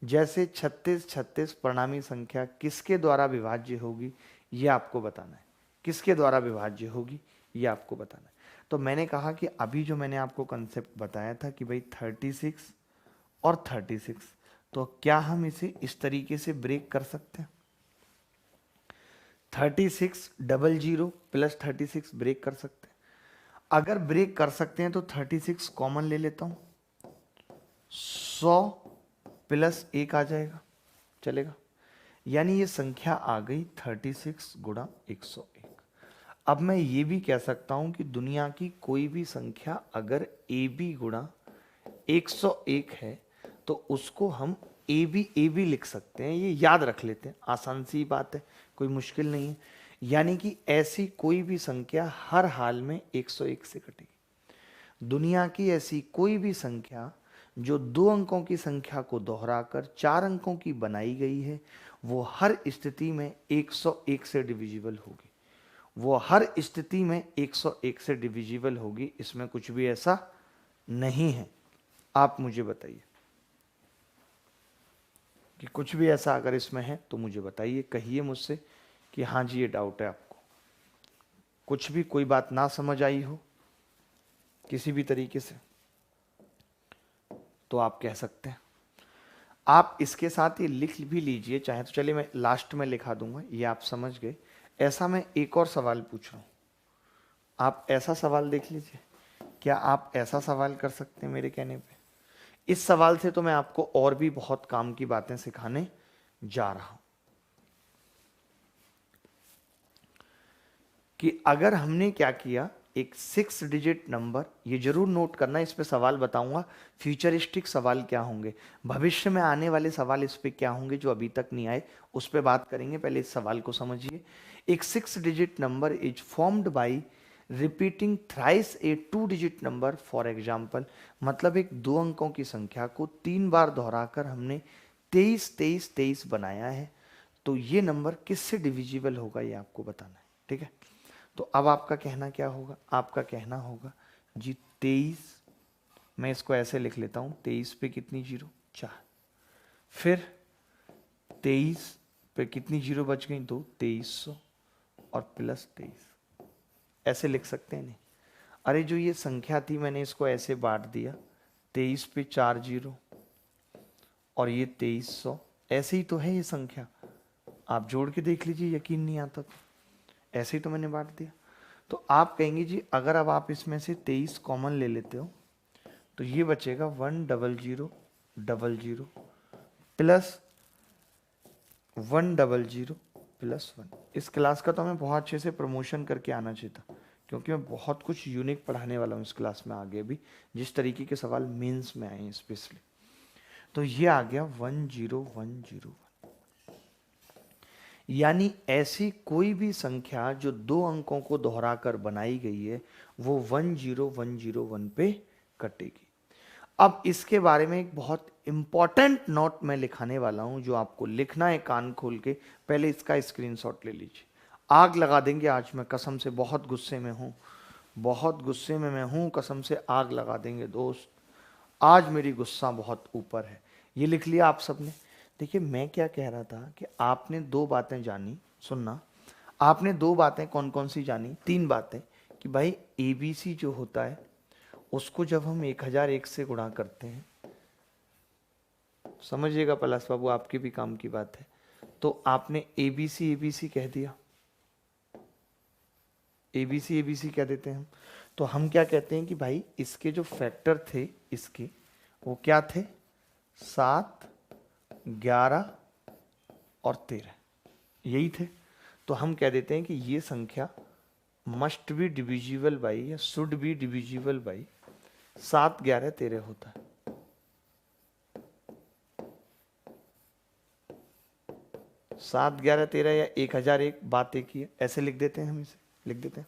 जैसे 36 परिणामी संख्या किसके द्वारा विभाज्य होगी, ये आपको बताना है। किसके द्वारा विभाज्य होगी ये आपको बताना है। तो मैंने कहा कि अभी जो मैंने आपको कंसेप्ट बताया था कि भाई 36 और 36, तो क्या हम इसे इस तरीके से ब्रेक कर सकते हैं? 3600 प्लस 36 ब्रेक कर सकते हैं। अगर ब्रेक कर सकते हैं तो 36 कॉमन ले लेता हूं, 100 प्लस 1 आ जाएगा, चलेगा। यानी ये संख्या आ गई 36 गुणा 101। अब मैं ये भी कह सकता हूं कि दुनिया की कोई भी संख्या अगर ए बी गुणा 101 है तो उसको हम ए बी लिख सकते हैं। ये याद रख लेते हैं, आसान सी बात है, कोई मुश्किल नहीं है। यानी कि ऐसी कोई भी संख्या हर हाल में 101 से कटेगी। दुनिया की ऐसी कोई भी संख्या जो 2 अंकों की संख्या को दोहराकर 4 अंकों की बनाई गई है, वो हर स्थिति में 101 से डिविजिबल होगी। वो हर स्थिति में 101 से डिविजिबल होगी, इसमें कुछ भी ऐसा नहीं है। आप मुझे बताइए कि कुछ भी ऐसा अगर इसमें है तो मुझे बताइए, कहिए मुझसे कि हाँ जी ये डाउट है आपको। कुछ भी कोई बात ना समझ आई हो किसी भी तरीके से तो आप कह सकते हैं। आप इसके साथ ये लिख भी लीजिए चाहे तो, चलिए मैं लास्ट में लिखा दूंगा, ये आप समझ गए। ऐसा मैं एक और सवाल पूछ रहा हूँ, आप ऐसा सवाल देख लीजिए, क्या आप ऐसा सवाल कर सकते हैं मेरे कहने पे? इस सवाल से तो मैं आपको और भी बहुत काम की बातें सिखाने जा रहा हूं कि अगर हमने क्या किया, एक 6 डिजिट नंबर, ये जरूर नोट करना, इस पे सवाल बताऊंगा, फ्यूचरिस्टिक सवाल क्या होंगे, भविष्य में आने वाले सवाल इस पे क्या होंगे जो अभी तक नहीं आए, उस पे बात करेंगे। पहले इस सवाल को समझिए। एक 6 digit number is formed by repeating thrice A 2 digit number. For example, मतलब एक 2 अंकों की संख्या को 3 बार दोहराकर हमने 23 23 23 बनाया है, तो ये नंबर किससे डिविजिबल होगा ये आपको बताना है। ठीक है, तो अब आपका कहना क्या होगा, आपका कहना होगा जी 23, मैं इसको ऐसे लिख लेता हूं, 23 पे कितनी जीरो, 4, फिर 23 पे कितनी जीरो बच गई, 2, 2300 और प्लस 23, ऐसे लिख सकते हैं नहीं? अरे जो ये संख्या थी मैंने इसको ऐसे बांट दिया, 23 पे 4 जीरो और ये 2300, ऐसे ही तो है ये संख्या, आप जोड़ के देख लीजिए, यकीन नहीं आता तो ऐसे ही तो मैंने बांट दिया। तो आप कहेंगे जी अगर अब आप इसमें से 23 कॉमन ले लेते हो तो ये बचेगा 10000 प्लस 100 प्लस 1। इस क्लास का तो हमें बहुत अच्छे से प्रमोशन करके आना चाहिए था, क्योंकि मैं बहुत कुछ यूनिक पढ़ाने वाला हूँ इस क्लास में आगे भी, जिस तरीके के सवाल मेंस में आए हैं स्पेशली। तो ये आ गया 10101, यानी ऐसी कोई भी संख्या जो 2 अंकों को दोहराकर बनाई गई है वो 10101 पे कटेगी। अब इसके बारे में एक बहुत इंपॉर्टेंट नोट मैं लिखाने वाला हूं जो आपको लिखना है कान खोल के, पहले इसका स्क्रीनशॉट ले लीजिए। आग लगा देंगे आज, मैं कसम से बहुत गुस्से में हूं, बहुत गुस्से में मैं हूं, कसम से आग लगा देंगे दोस्त, आज मेरी गुस्सा बहुत ऊपर है। ये लिख लिया आप सबने? देखिए मैं क्या कह रहा था कि आपने 2 बातें जानी, सुनना, आपने 2 बातें कौन कौन सी जानी, 3 बातें, कि भाई एबीसी जो होता है उसको जब हम 1001 से गुणा करते हैं, समझिएगा पलाश बाबू आपके भी काम की बात है, तो आपने एबीसी एबीसी कह दिया, एबीसी एबीसी कह देते हैं हम, तो हम क्या कहते हैं कि भाई इसके जो फैक्टर थे इसके, वो क्या थे, 7, 11 और 13, यही थे। तो हम कह देते हैं कि ये संख्या मस्ट बी डिविजिबल बाई या शुड बी डिविजिबल बाई 7, 11, 13 होता है। सात 11 13 या 1001, बात एक ही है, ऐसे लिख देते हैं हम, इसे लिख देते हैं।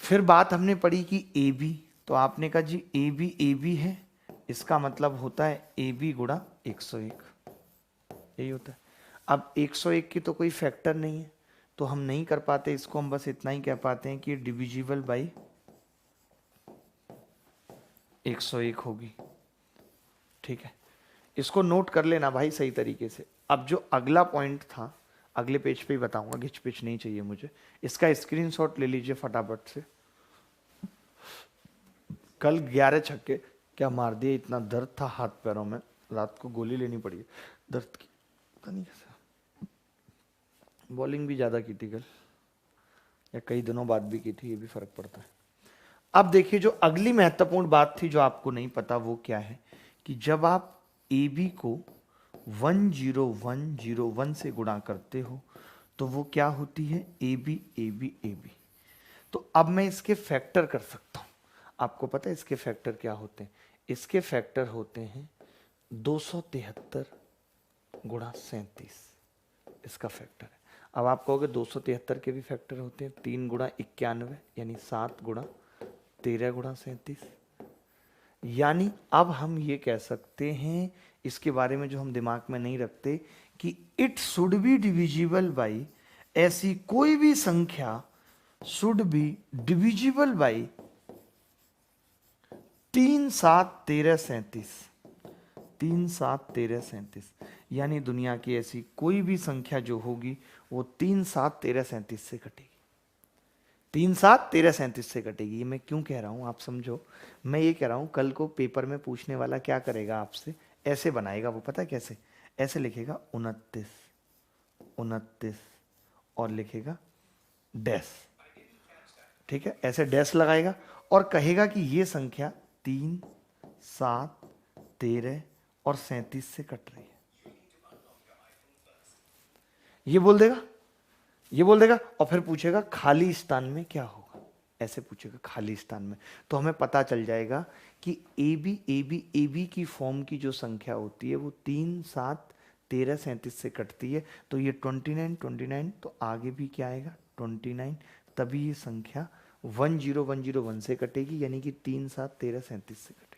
फिर बात हमने पढ़ी कि ए बी, तो आपने कहा जी ए बी है, इसका मतलब होता है ए बी गुणा 101, यही होता है। अब 101 की तो कोई फैक्टर नहीं है तो हम नहीं कर पाते इसको, हम बस इतना ही कह पाते हैं कि डिविजिबल बाई 101 होगी। ठीक है, इसको नोट कर लेना भाई सही तरीके से। अब जो अगला पॉइंट था अगले पेज पे ही बताऊंगा, घिच पिच नहीं चाहिए मुझे, इसका स्क्रीनशॉट ले लीजिए फटाफट से। कल 11 छक्के क्या मार दिए, इतना दर्द था हाथ पैरों में, रात को गोली लेनी पड़ी दर्द की, पता नहीं कैसा, बॉलिंग भी ज्यादा की थी कल, या कई दिनों बाद भी की थी, ये भी फर्क पड़ता है। अब देखिए जो अगली महत्वपूर्ण बात थी जो आपको नहीं पता वो क्या है, कि जब आप ए बी को 10101 से गुणा करते हो तो वो क्या होती है, A B A B A B. तो अब मैं इसके फैक्टर कर सकता हूं, आपको पता है इसके फैक्टर क्या होते हैं, इसके फैक्टर होते हैं 273 गुणा 37, इसका फैक्टर है। अब आप कहोगे 273 के भी फैक्टर होते हैं, 3 गुणा 91 यानी 7 गुणा 13 गुणा 37, यानी अब हम ये कह सकते हैं इसके बारे में जो हम दिमाग में नहीं रखते कि it should be divisible by, ऐसी कोई भी संख्या शुड बी डिविजिबल बाई 3, 7, 13, 37, 3, 7, 13, 37, यानी दुनिया की ऐसी कोई भी संख्या जो होगी वो 3, 7, 13, 37 से कटेगी, 3, 7, 13, 37 से कटेगी। ये मैं क्यों कह रहा हूं आप समझो, मैं ये कह रहा हूं कल को पेपर में पूछने वाला क्या करेगा आपसे, ऐसे बनाएगा वो, पता है कैसे, ऐसे लिखेगा 29 29 और लिखेगा डैश, ठीक है, ऐसे डैश लगाएगा और कहेगा कि ये संख्या 3, 7, 13 और 37 से कट रही है, ये बोल देगा, ये बोल देगा, और फिर पूछेगा खाली स्थान में क्या होगा, ऐसे पूछेगा खाली स्थान में, तो हमें पता चल जाएगा कि ए बी की फॉर्म की जो संख्या होती है वो 3, 7, 13, 37 से कटती है। तो ये 29, तो आगे भी क्या आएगा 29, तभी ये संख्या 10101 से कटेगी, यानी कि 3, 7, 13, 37 से कटेगी।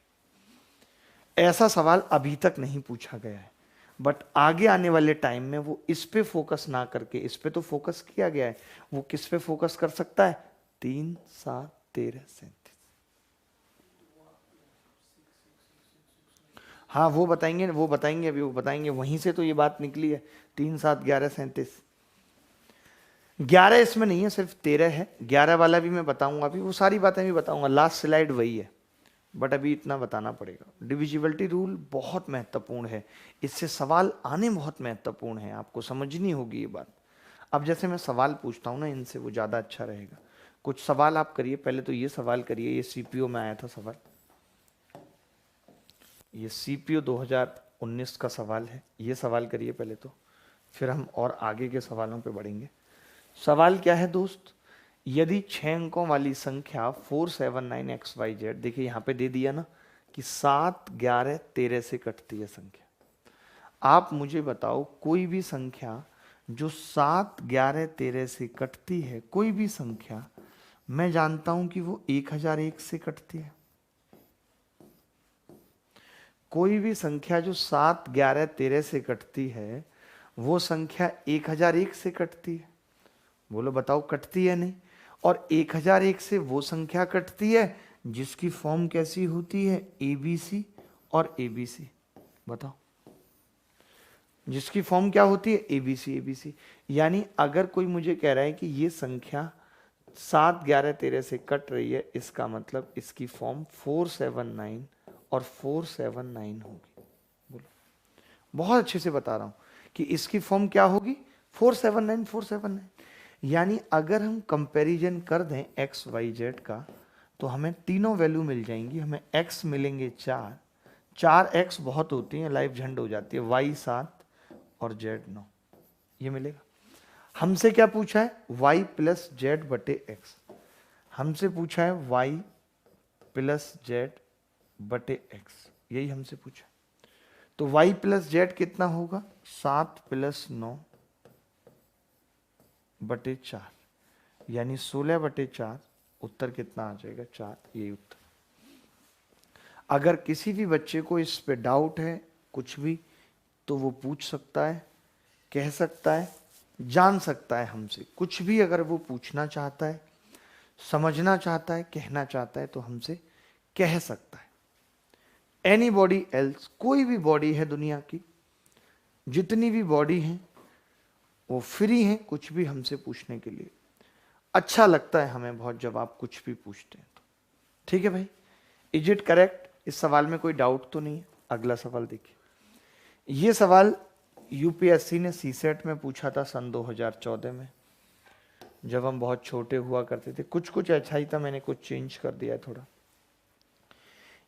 ऐसा सवाल अभी तक नहीं पूछा गया है, बट आगे आने वाले टाइम में वो इस पे फोकस ना करके, इस पे तो फोकस किया गया है, वो किस पे फोकस कर सकता है, 3, 7, 13, 37। हाँ वो बताएंगे, अभी वो बताएंगे, वहीं से तो ये बात निकली है, 3, 7, 11, 37। 11 इसमें नहीं है, सिर्फ 13 है। 11 वाला भी मैं बताऊंगा, अभी वो सारी बातें भी बताऊंगा, लास्ट स्लाइड वही है, बट अभी इतना बताना पड़ेगा। डिविजिबिलिटी रूल बहुत महत्वपूर्ण है, इससे सवाल आने बहुत महत्वपूर्ण है, आपको समझनी होगी ये बात। अब जैसे मैं सवाल पूछता हूँ ना इनसे, वो ज़्यादा अच्छा रहेगा। कुछ सवाल आप करिए, पहले तो ये सवाल करिए, ये सीपीओ में आया था सवाल, ये सीपीओ 2019 का सवाल है, ये सवाल करिए पहले तो, फिर हम और आगे के सवालों पे बढ़ेंगे। सवाल क्या है दोस्त, यदि 6 अंकों वाली संख्या 479XYZ, देखिए यहाँ पे दे दिया ना कि 7, 11, 13 से कटती है संख्या। आप मुझे बताओ कोई भी संख्या जो 7, 11, 13 से कटती है, कोई भी संख्या, मैं जानता हूं कि वो 1001 से कटती है। कोई भी संख्या जो 7, 11, 13 से कटती है, वो संख्या 1001 से कटती है। बोलो बताओ कटती है नहीं? और 1001 से वो संख्या कटती है जिसकी फॉर्म कैसी होती है, ABC और ABC। बताओ जिसकी फॉर्म क्या होती है, ABC। यानी अगर कोई मुझे कह रहा है कि ये संख्या 7, 11, 13 से कट रही है, इसका मतलब इसकी फॉर्म 479 और 479 होगी। बोलो, बहुत अच्छे से बता रहा हूं कि इसकी फॉर्म क्या होगी, 479, 479। यानी अगर हम कंपैरिजन कर दें एक्स वाई जेड का, तो हमें तीनों वैल्यू मिल जाएंगी। हमें एक्स मिलेंगे 4 एक्स बहुत होती हैं, लाइफ झंड हो जाती है, वाई 7 और जेड 9, ये मिलेगा। हमसे क्या पूछा है, वाई प्लस जेड बटे एक्स। हमसे पूछा है वाई प्लस जेड बटे एक्स, यही हमसे पूछा। तो वाई प्लस जेड कितना होगा, 7 प्लस 9 बटे 4, यानी 16 बटे 4। उत्तर कितना आ जाएगा, 4, यही उत्तर। अगर किसी भी बच्चे को इस पे डाउट है कुछ भी, तो वो पूछ सकता है, कह सकता है, जान सकता है हमसे कुछ भी। अगर वो पूछना चाहता है, समझना चाहता है, कहना चाहता है, तो हमसे कह सकता है। एनी बॉडी एल्स, कोई भी बॉडी है दुनिया की, जितनी भी बॉडी है वो फ्री है कुछ भी हमसे पूछने के लिए। अच्छा लगता है हमें बहुत जब आप कुछ भी पूछते हैं तो। ठीक है भाई, इज इट करेक्ट? इस सवाल में कोई डाउट तो नहीं है? अगला सवाल देखिए। ये सवाल यूपीएससी ने सीसेट में पूछा था सन 2014 में, जब हम बहुत छोटे हुआ करते थे। कुछ कुछ अच्छा ही था, मैंने कुछ चेंज कर दिया है थोड़ा।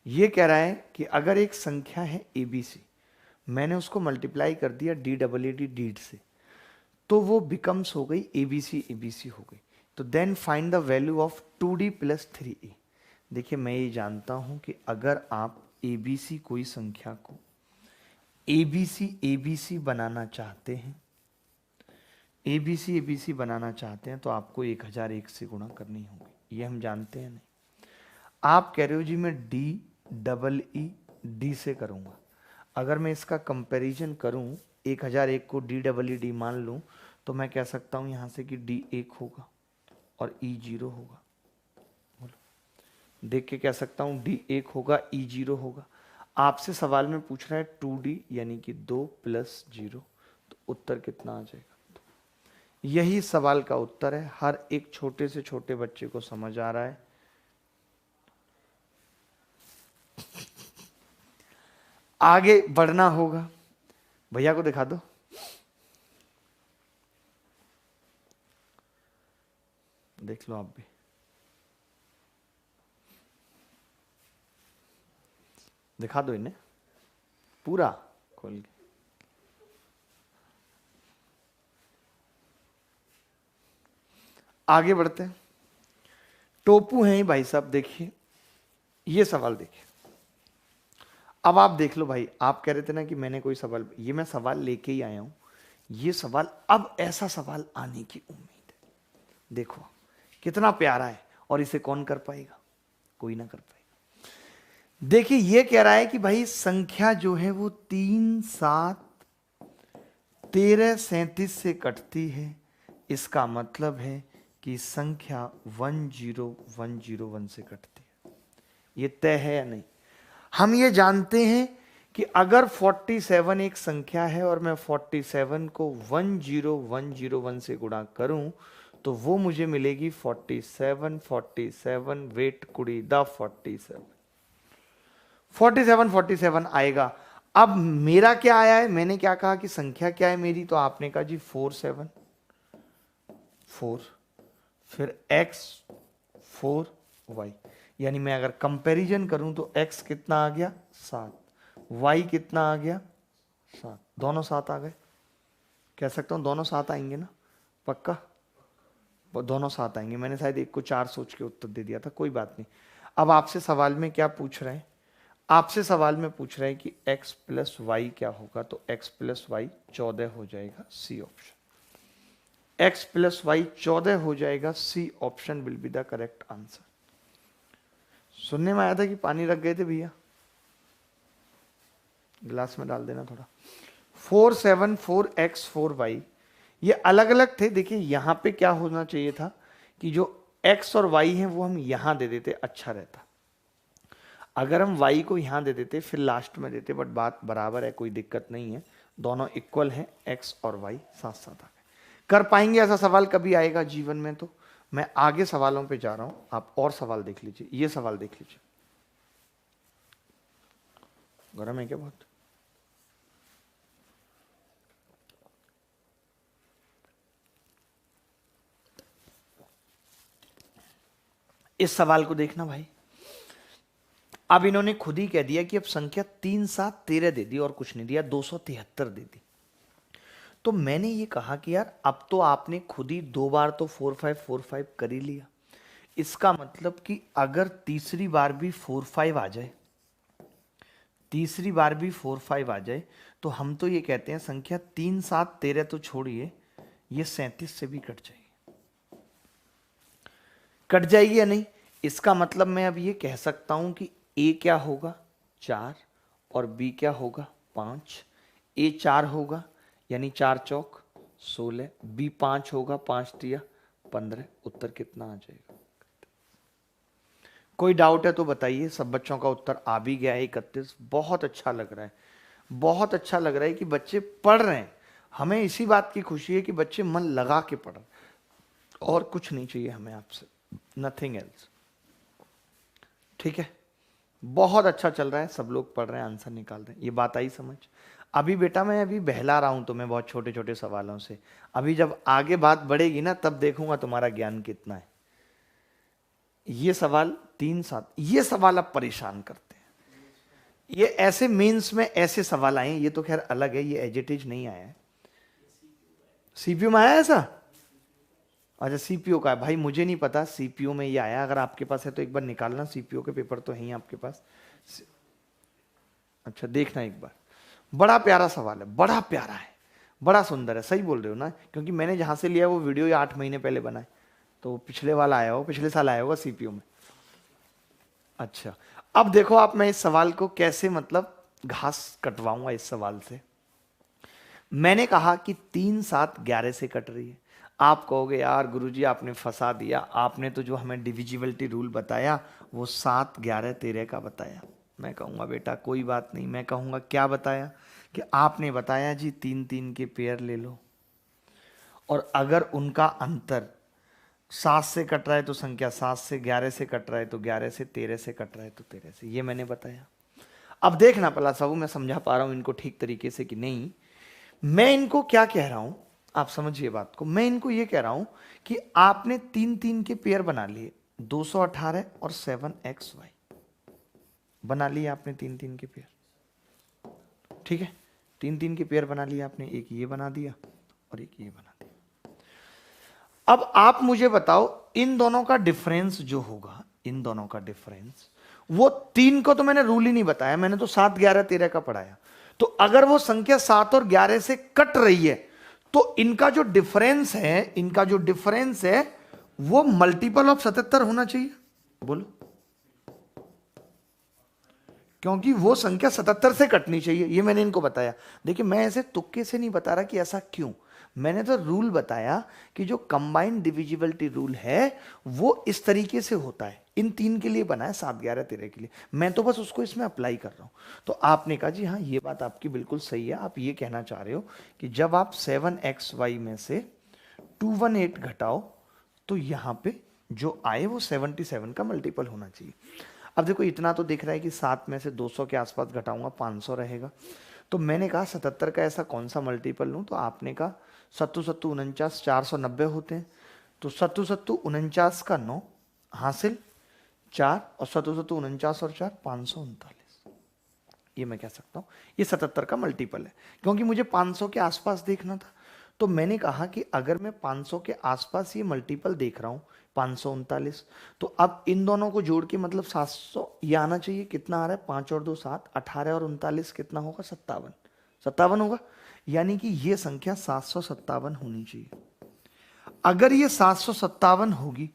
ये कह रहा है कि अगर एक संख्या है ABC, मैंने उसको मल्टीप्लाई कर दिया DEED डीड से, तो वो बिकम्स हो गई ABC हो गई। तो then find the value of 2D plus 3A। देखिए मैं ये जानता हूं कि अगर आप ABC कोई संख्या को ABC बनाना चाहते हैं, ABC बनाना चाहते हैं, तो आपको 1001 से गुणा करनी होगी, ये हम जानते हैं। नहीं, आप कह रहे हो जी मैं DEED से करूंगा। अगर मैं इसका कंपैरिजन करूं, 1001 को DEED मान लूं, तो मैं कह सकता हूं यहां से कि D 1 होगा और E 0 होगा। बोलो, देख के कह सकता हूं D 1 होगा, E 0 होगा। आपसे सवाल में पूछ रहा है 2D यानी कि 2 प्लस 0, तो उत्तर कितना आ जाएगा? यही सवाल का उत्तर है। हर एक छोटे से छोटे बच्चे को समझ आ रहा है। आगे बढ़ना होगा। भैया को दिखा दो। देख लो आप भी। दिखा दो इन्हें पूरा खोल के। आगे बढ़ते हैं। टोपू हैं भाई साहब। देखिए ये सवाल देखिए, अब आप देख लो भाई, आप कह रहे थे ना कि मैंने कोई सवाल, ये मैं सवाल लेके ही आया हूं। ये सवाल, अब ऐसा सवाल आने की उम्मीद है। देखो कितना प्यारा है, और इसे कौन कर पाएगा? कोई ना कर पाएगा। देखिए ये कह रहा है कि भाई संख्या जो है वो 3, 7, 13, 37 से कटती है। इसका मतलब है कि संख्या 10101 से कटती है। ये तय है या नहीं? हम ये जानते हैं कि अगर 47 एक संख्या है और मैं 47 को 10101 से गुणा करूं तो वो मुझे मिलेगी 47, 47 वेट कुड़ी द 47, 47 47 आएगा। अब मेरा क्या आया है? मैंने क्या कहा कि संख्या क्या है मेरी, तो आपने कहा जी 4 7 4, फिर x 4 y, यानी मैं अगर कंपैरिजन करूं तो x कितना आ गया 7, y कितना आ गया 7, दोनों 7 आ गए। कह सकता हूं दोनों 7 आएंगे ना? पक्का दोनों 7 आएंगे। मैंने शायद एक को 4 सोच के उत्तर दे दिया था, कोई बात नहीं। अब आपसे सवाल में क्या पूछ रहे हैं? आपसे सवाल में पूछ रहे हैं कि x प्लस वाई क्या होगा, तो x प्लस वाई 14 हो जाएगा, C option. x plus y 14 हो जाएगा, C option will be the correct answer. सुनने में आया था कि पानी रख गए थे भैया, गिलास में डाल देना थोड़ा। 4 7 4 x 4 y, ये अलग अलग थे। देखिए यहां पे क्या होना चाहिए था कि जो x और y है वो हम यहां दे देते, अच्छा रहता। अगर हम y को यहां दे देते फिर लास्ट में देते, बट बात बराबर है, कोई दिक्कत नहीं है, दोनों इक्वल हैं, x और y साथ साथ आ गए। कर पाएंगे ऐसा सवाल कभी आएगा जीवन में? तो मैं आगे सवालों पे जा रहा हूं, आप और सवाल देख लीजिए। ये सवाल देख लीजिए, गरम है क्या बहुत? इस सवाल को देखना भाई। अब इन्होंने खुद ही कह दिया कि अब संख्या 3 7 13 दे दी और कुछ नहीं दिया, 273 दे दी। तो मैंने ये कहा कि यार अब तो आपने खुद ही 2 बार तो 4 5 4 5 कर ही लिया। इसका मतलब कि अगर तीसरी बार भी 4 5 आ जाए, तीसरी बार भी 4 5 आ जाए, तो हम तो ये कहते हैं संख्या 3 7 13 तो छोड़िए, ये 37 से भी कट जाएगी। कट जाएगी या नहीं? इसका मतलब मैं अब ये कह सकता हूं कि a क्या होगा 4 और b क्या होगा 5। a 4 होगा यानी 4 चौक 16, b 5 होगा 5 तिया 15। उत्तर कितना आ जाएगा? कोई डाउट है तो बताइए। सब बच्चों का उत्तर आ भी गया है 31। बहुत अच्छा लग रहा है, बहुत अच्छा लग रहा है कि बच्चे पढ़ रहे हैं। हमें इसी बात की खुशी है कि बच्चे मन लगा के पढ़ रहे हैं, और कुछ नहीं चाहिए हमें आपसे, नथिंग एल्स। ठीक है, बहुत अच्छा चल रहा है, सब लोग पढ़ रहे हैं, आंसर निकाल रहे हैं। ये बात आई समझ? अभी बेटा मैं अभी बहला रहा हूं तुम्हें बहुत छोटे छोटे सवालों से। अभी जब आगे बात बढ़ेगी ना तब देखूंगा तुम्हारा ज्ञान कितना है। ये सवाल 3 7, ये सवाल अब परेशान करते हैं। ये ऐसे मेंस में ऐसे सवाल आए, ये तो खैर अलग है, ये एजिटेज नहीं आया है। सीपीयू में आया ऐसा? अच्छा सीपीयू का है भाई, मुझे नहीं पता सीपीयू में ये आया। अगर आपके पास है तो एक बार निकालना, सीपीयू के पेपर तो है ही आपके पास। अच्छा देखना एक बार। बड़ा प्यारा सवाल है, बड़ा प्यारा है, बड़ा सुंदर है। सही बोल रहे हो ना? क्योंकि मैंने जहां से लिया वो वीडियो ये 8 महीने पहले बनाए, तो पिछले वाला आया हो, पिछले साल आया होगा सीपीयू में। अच्छा अब देखो आप, मैं इस सवाल को कैसे मतलब घास कटवाऊंगा इस सवाल से। मैंने कहा कि 3 7 11 से कट रही है। आप कहोगे यार गुरुजी आपने फंसा दिया, आपने तो जो हमें डिविजिबिलिटी रूल बताया वो 7 11 13 का बताया। मैं कहूँगा बेटा कोई बात नहीं, मैं कहूँगा क्या बताया कि आपने बताया जी 3 3 के पेयर ले लो, और अगर उनका अंतर 7 से कट रहा है तो संख्या 7 से, 11 से कट रहा है तो 11 से, 13 से कट रहा है तो 13 से। ये मैंने बताया। अब देखना पहला सब मैं समझा पा रहा हूं इनको ठीक तरीके से कि नहीं। मैं इनको क्या कह रहा हूं, आप समझिए बात को। मैं इनको ये कह रहा हूं कि आपने 3 3 के पेयर बना लिए, 218 और 7xy बना लिए आपने 3 3 के पेयर। ठीक है, 3 3 के पेयर बना लिए आपने, एक ये बना दिया और एक ये बना दिया। अब आप मुझे बताओ इन दोनों का डिफरेंस जो होगा, इन दोनों का डिफरेंस, वो 3 को तो मैंने रूल ही नहीं बताया, मैंने तो 7, 11, 13 का पढ़ाया। तो अगर वो संख्या 7 और 11 से कट रही है तो इनका जो डिफरेंस है, इनका जो डिफरेंस है वो मल्टीपल ऑफ 77 होना चाहिए। बोलो, क्योंकि वो संख्या 77 से कटनी चाहिए, ये मैंने इनको बताया। देखिए मैं ऐसे तुक्के से नहीं बता रहा कि ऐसा क्यों, मैंने तो रूल बताया कि जो कंबाइंड डिविजिबिलिटी रूल है वो इस तरीके से होता है, इन 3 के लिए बना है, 7, 11, 13 के लिए, मैं तो बस उसको इसमें अप्लाई कर रहा हूं। तो आपने कहा जी हाँ ये बात आपकी बिल्कुल सही है, आप ये कहना चाह रहे हो कि जब आप 7xy में से 218 घटाओ तो यहां पे जो आए वो 77 का मल्टीपल होना चाहिए। अब देखो इतना तो दिख रहा है कि 7 में से 200 के आसपास घटाऊंगा 500 रहेगा। तो मैंने कहा 77 का ऐसा कौन सा मल्टीपल लूं, तो आपने कहा 7 7 49 490 होते हैं, तो 7 7 49 का 9 हासिल 4 और 7 7 49 और 4 539, ये मैं कह सकता हूं ये 77 का मल्टीपल है, क्योंकि मुझे 500 के आसपास देखना था। तो मैंने कहा कि अगर मैं 500 के आसपास ये मल्टीपल देख रहा हूं 539, तो अब इन दोनों को जोड़ के मतलब 700 ये आना चाहिए। कितना आ रहा है, 5 और 2 7, 18 और 39 कितना होगा, 57, 57 होगा, यानी कि ये संख्या 757 होनी चाहिए। अगर ये 757 होगी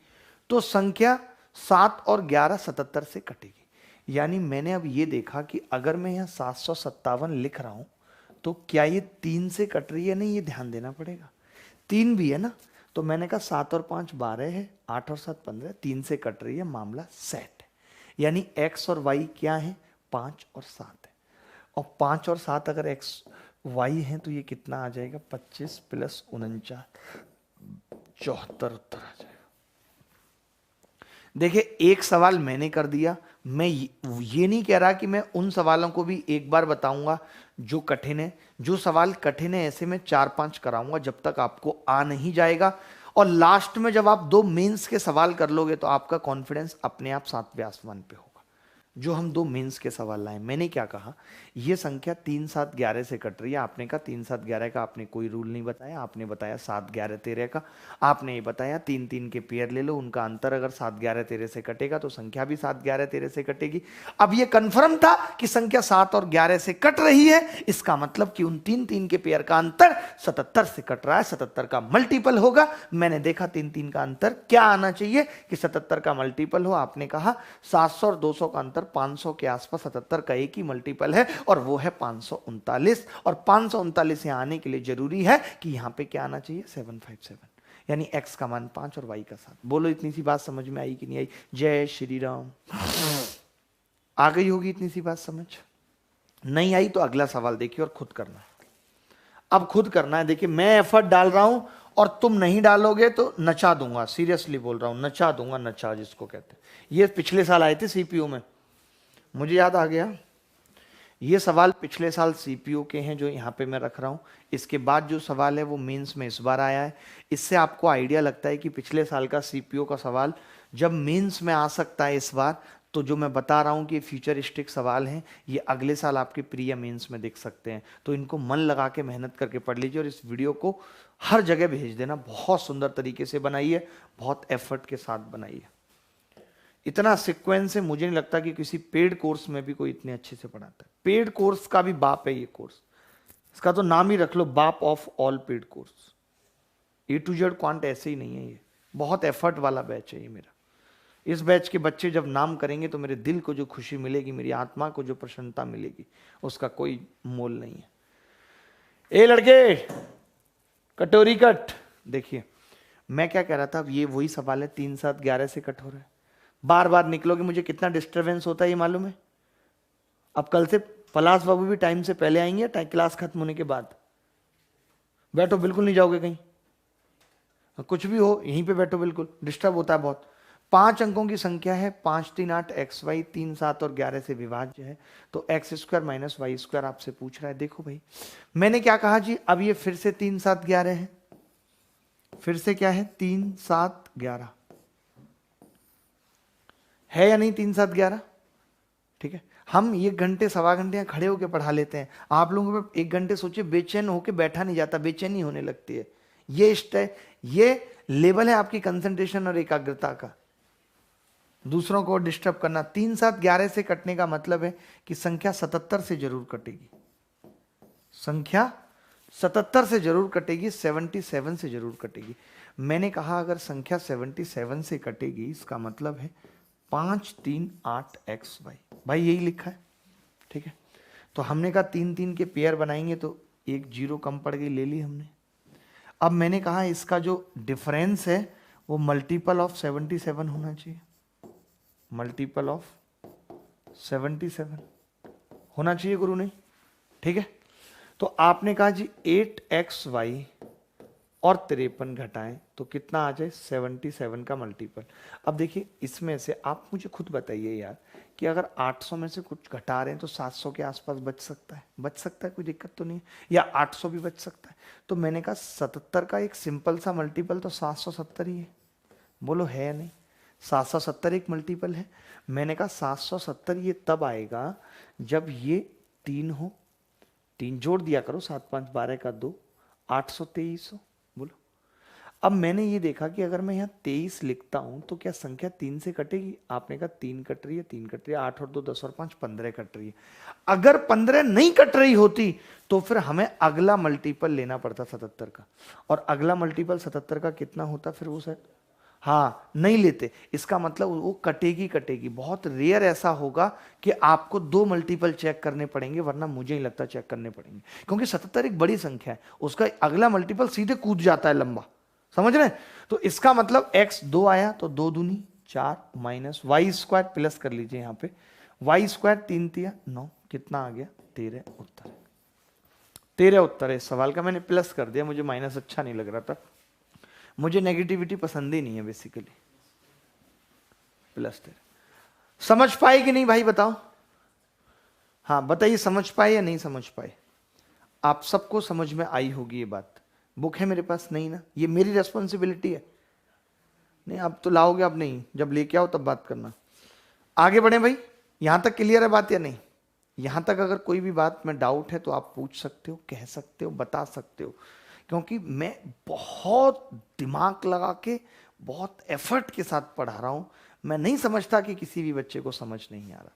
तो संख्या 7 और 11 77 से कटेगी। यानी मैंने अब ये देखा कि अगर मैं यहाँ 757 लिख रहा हूं तो क्या ये 3 से कट रही है, नहीं ये ध्यान देना पड़ेगा, 3 भी है ना, तो मैंने कहा 7 और 5 12 है, 8 और 7 15, 3 से कट रही है, मामला सेट है। यानी x और y क्या है, 5 और 7 है, और 5 और 7 अगर x y है तो ये कितना आ जाएगा, 25 प्लस 49, 74 उत्तर आ जाएगा। देखिए एक सवाल मैंने कर दिया, मैं ये नहीं कह रहा कि मैं उन सवालों को भी एक बार बताऊंगा जो कठिन है, जो सवाल कठिन है ऐसे में 4-5 कराऊंगा जब तक आपको आ नहीं जाएगा। और लास्ट में जब आप 2 मेंस के सवाल कर लोगे तो आपका कॉन्फिडेंस अपने आप 7वें आसमान पे होगा। जो हम 2 मेंस के सवाल लाए, मैंने क्या कहा, ये संख्या 3 7 11 से कट रही है, आपने कहा 3 7 11 का आपने कोई रूल नहीं बताया, आपने बताया 7 11 13 का, आपने ये बताया 3 3 के पेयर ले लो, उनका अंतर अगर 7 11 13 से कटेगा तो संख्या भी 7 11 13 से कटेगी। अब ये कंफर्म था कि संख्या 7 और 11 से कट रही है, इसका मतलब कि उन 3 3 के पेयर का अंतर 77 से कट रहा है, 77 का मल्टीपल होगा। मैंने देखा 3 3 का अंतर क्या आना चाहिए कि 77 का मल्टीपल हो, आपने कहा 700 और 200 का अंतर 500 के आसपास, 77 का एक ही मल्टीपल है और वो है 539, और 539 यहां आने के लिए जरूरी है कि यहां पे क्या आना चाहिए, 757, यानी x का मान 5 और y का 7। बोलो इतनी सी बात समझ में आई कि नहीं आई? जय श्री राम। आ गई होगी इतनी सी बात समझ? नहीं आई तो अगला सवाल देखिए और खुद करना है। अब खुद करना है, देखिए मैं एफर्ट डाल रहा हूं और तुम नहीं डालोगे तो नचा दूंगा, सीरियसली बोल रहा हूं, नचा दूंगा, नचा जिसको कहते हैं। ये पिछले साल आए थे सीपीयू में, मुझे याद आ गया, ये सवाल पिछले साल सीपीयू के हैं जो यहाँ पे मैं रख रहा हूँ। इसके बाद जो सवाल है वो मेंस में इस बार आया है। इससे आपको आइडिया लगता है कि पिछले साल का सीपीयू का सवाल जब मेंस में आ सकता है इस बार, तो जो मैं बता रहा हूँ कि फ्यूचरिस्टिक सवाल हैं, ये अगले साल आपके प्री या मेंस में देख सकते हैं। तो इनको मन लगा के मेहनत करके पढ़ लीजिए और इस वीडियो को हर जगह भेज देना। बहुत सुंदर तरीके से बनाई है, बहुत एफर्ट के साथ बनाई है। इतना सीक्वेंस है, मुझे नहीं लगता कि किसी पेड कोर्स में भी कोई इतने अच्छे से पढ़ाता है। पेड कोर्स का भी बाप है ये कोर्स, इसका तो नाम ही रख लो, बाप of all paid course. A to Z quant ऐसे ही नहीं है, ये बहुत एफर्ट वाला बैच है ये मेरा। इस बैच के बच्चे जब नाम करेंगे तो मेरे दिल को जो खुशी मिलेगी, मेरी आत्मा को जो प्रसन्नता मिलेगी, उसका कोई मोल नहीं है। ए लड़के, कटोरी कट। देखिए मैं क्या कह रहा था, अब ये वही सवाल है, 3 7 11 से कट हो रहा है, बार बार निकलोगे, मुझे कितना डिस्टर्बेंस होता है ये मालूम है। अब कल से पलाश बाबू भी टाइम से पहले आएंगे, क्लास खत्म होने के बाद। बैठो, बिल्कुल नहीं जाओगे कहीं, कुछ भी हो यहीं पे बैठो, बिल्कुल डिस्टर्ब होता है बहुत। 5 अंकों की संख्या है, 5 3 8 XY 3 7 और 11 से विभाज्य है, तो x² माइनस y² आपसे पूछ रहा है। देखो भाई मैंने क्या कहा जी, अब ये फिर से 3 7 11 है, फिर से क्या है 3 7 11 है या नहीं, 3 7 11, ठीक है। हम 1 घंटे सवा घंटे यहाँ खड़े होकर पढ़ा लेते हैं, आप लोगों को 1 घंटे सोचिए बेचैन होकर बैठा नहीं जाता, बेचैनी होने लगती है। ये लेवल है आपकी कंसंट्रेशन और एकाग्रता का, दूसरों को डिस्टर्ब करना। 3 7 11 से कटने का मतलब है कि संख्या 77 से जरूर कटेगी, संख्या 77 से जरूर कटेगी, 77 से जरूर कटेगी। मैंने कहा अगर संख्या 77 से कटेगी इसका मतलब है 5 3 8 XY, भाई यही लिखा है, ठीक है। तो हमने कहा 3 3 के पेयर बनाएंगे तो एक जीरो कम पड़ गई, ले ली हमने। अब मैंने कहा इसका जो डिफरेंस है वो मल्टीपल ऑफ 77 होना चाहिए, मल्टीपल ऑफ 77 होना चाहिए गुरु ने, ठीक है। तो आपने कहा जी 8XY और 53 घटाएं तो कितना आ जाए, 77 का मल्टीपल। अब देखिए इसमें से आप मुझे खुद बताइए यार कि अगर 800 में से कुछ घटा रहे हैं तो 700 के आसपास बच सकता है, बच सकता है, कोई दिक्कत तो नहीं, या 800 भी बच सकता है। तो मैंने कहा 77 का एक सिंपल सा मल्टीपल तो 770 ही है, बोलो है या नहीं। 770 एक मल्टीपल है। मैंने कहा 770 ये तब आएगा जब ये 3 हो, 3 जोड़ दिया करो, 7 5 12 का 2, 823 हो, बोलो। अब मैंने ये देखा कि अगर मैं यहाँ 23 लिखता हूं तो क्या संख्या 3 से कटेगी, आपने कहा 3 कट रही है, 3 कट रही है, 8 और 2 10 और 5 15 कट रही है। अगर 15 नहीं कट रही होती तो फिर हमें अगला मल्टीपल लेना पड़ता 77 का, और अगला मल्टीपल 77 का कितना होता फिर वो सेट, हाँ नहीं लेते, इसका मतलब वो कटेगी कटेगी। बहुत रेयर ऐसा होगा कि आपको 2 मल्टीपल चेक करने पड़ेंगे, वरना मुझे नहीं लगता चेक करने पड़ेंगे, क्योंकि 77 एक बड़ी संख्या है, उसका अगला मल्टीपल सीधे कूद जाता है लंबा, समझ रहे हैं। तो इसका मतलब x 2 आया तो 2 दूनी 4 माइनस वाई स्क्वायर प्लस कर लीजिए यहाँ पे, वाई स्क्वायर 3 तिया 9, कितना आ गया 13 उत्तर है, 13 उत्तर है इस सवाल का। मैंने प्लस कर दिया, मुझे माइनस अच्छा नहीं लग रहा था, मुझे नेगेटिविटी पसंद ही नहीं है बेसिकली। प्लस 13 समझ पाए कि नहीं भाई बताओ, हाँ बताइए समझ पाए या नहीं समझ पाए। आप सबको समझ में आई होगी ये बात। बुक है मेरे पास नहीं ना, ये मेरी रेस्पॉन्सिबिलिटी है, नहीं अब तो लाओगे, अब नहीं, जब लेके आओ तब बात करना। आगे बढ़े भाई, यहां तक क्लियर है बात या नहीं। यहां तक अगर कोई भी बात में डाउट है तो आप पूछ सकते हो, कह सकते हो, बता सकते हो, क्योंकि मैं बहुत दिमाग लगा के बहुत एफर्ट के साथ पढ़ा रहा हूं। मैं नहीं समझता कि किसी भी बच्चे को समझ नहीं आ रहा,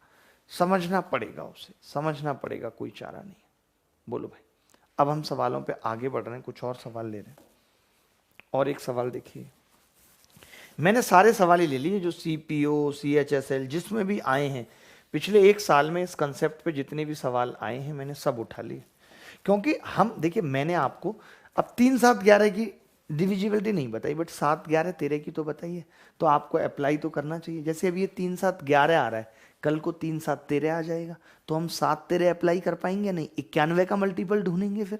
समझना पड़ेगा उसे, समझना पड़ेगा, कोई चारा नहीं। बोलो भाई, अब हम सवालों पे आगे बढ़ रहे हैं, कुछ और सवाल ले रहे हैं। और एक सवाल देखिए, मैंने सारे सवाल ही ले लिए जो सीपीओ सीएचएसएल जिसमें भी आए हैं पिछले 1 साल में, इस कंसेप्ट पे जितने भी सवाल आए हैं मैंने सब उठा लिए। क्योंकि हम देखिए, मैंने आपको अब 3 7 11 की डिविजिबिलिटी नहीं बताई, बट 7 11 13 की तो बताइए, तो आपको अप्लाई तो करना चाहिए। जैसे अभी ये 3 7 11 आ रहा है, कल को 3 7 13 आ जाएगा, तो हम 7 13 अप्लाई कर पाएंगे नहीं, 91 का मल्टीपल ढूंढेंगे, फिर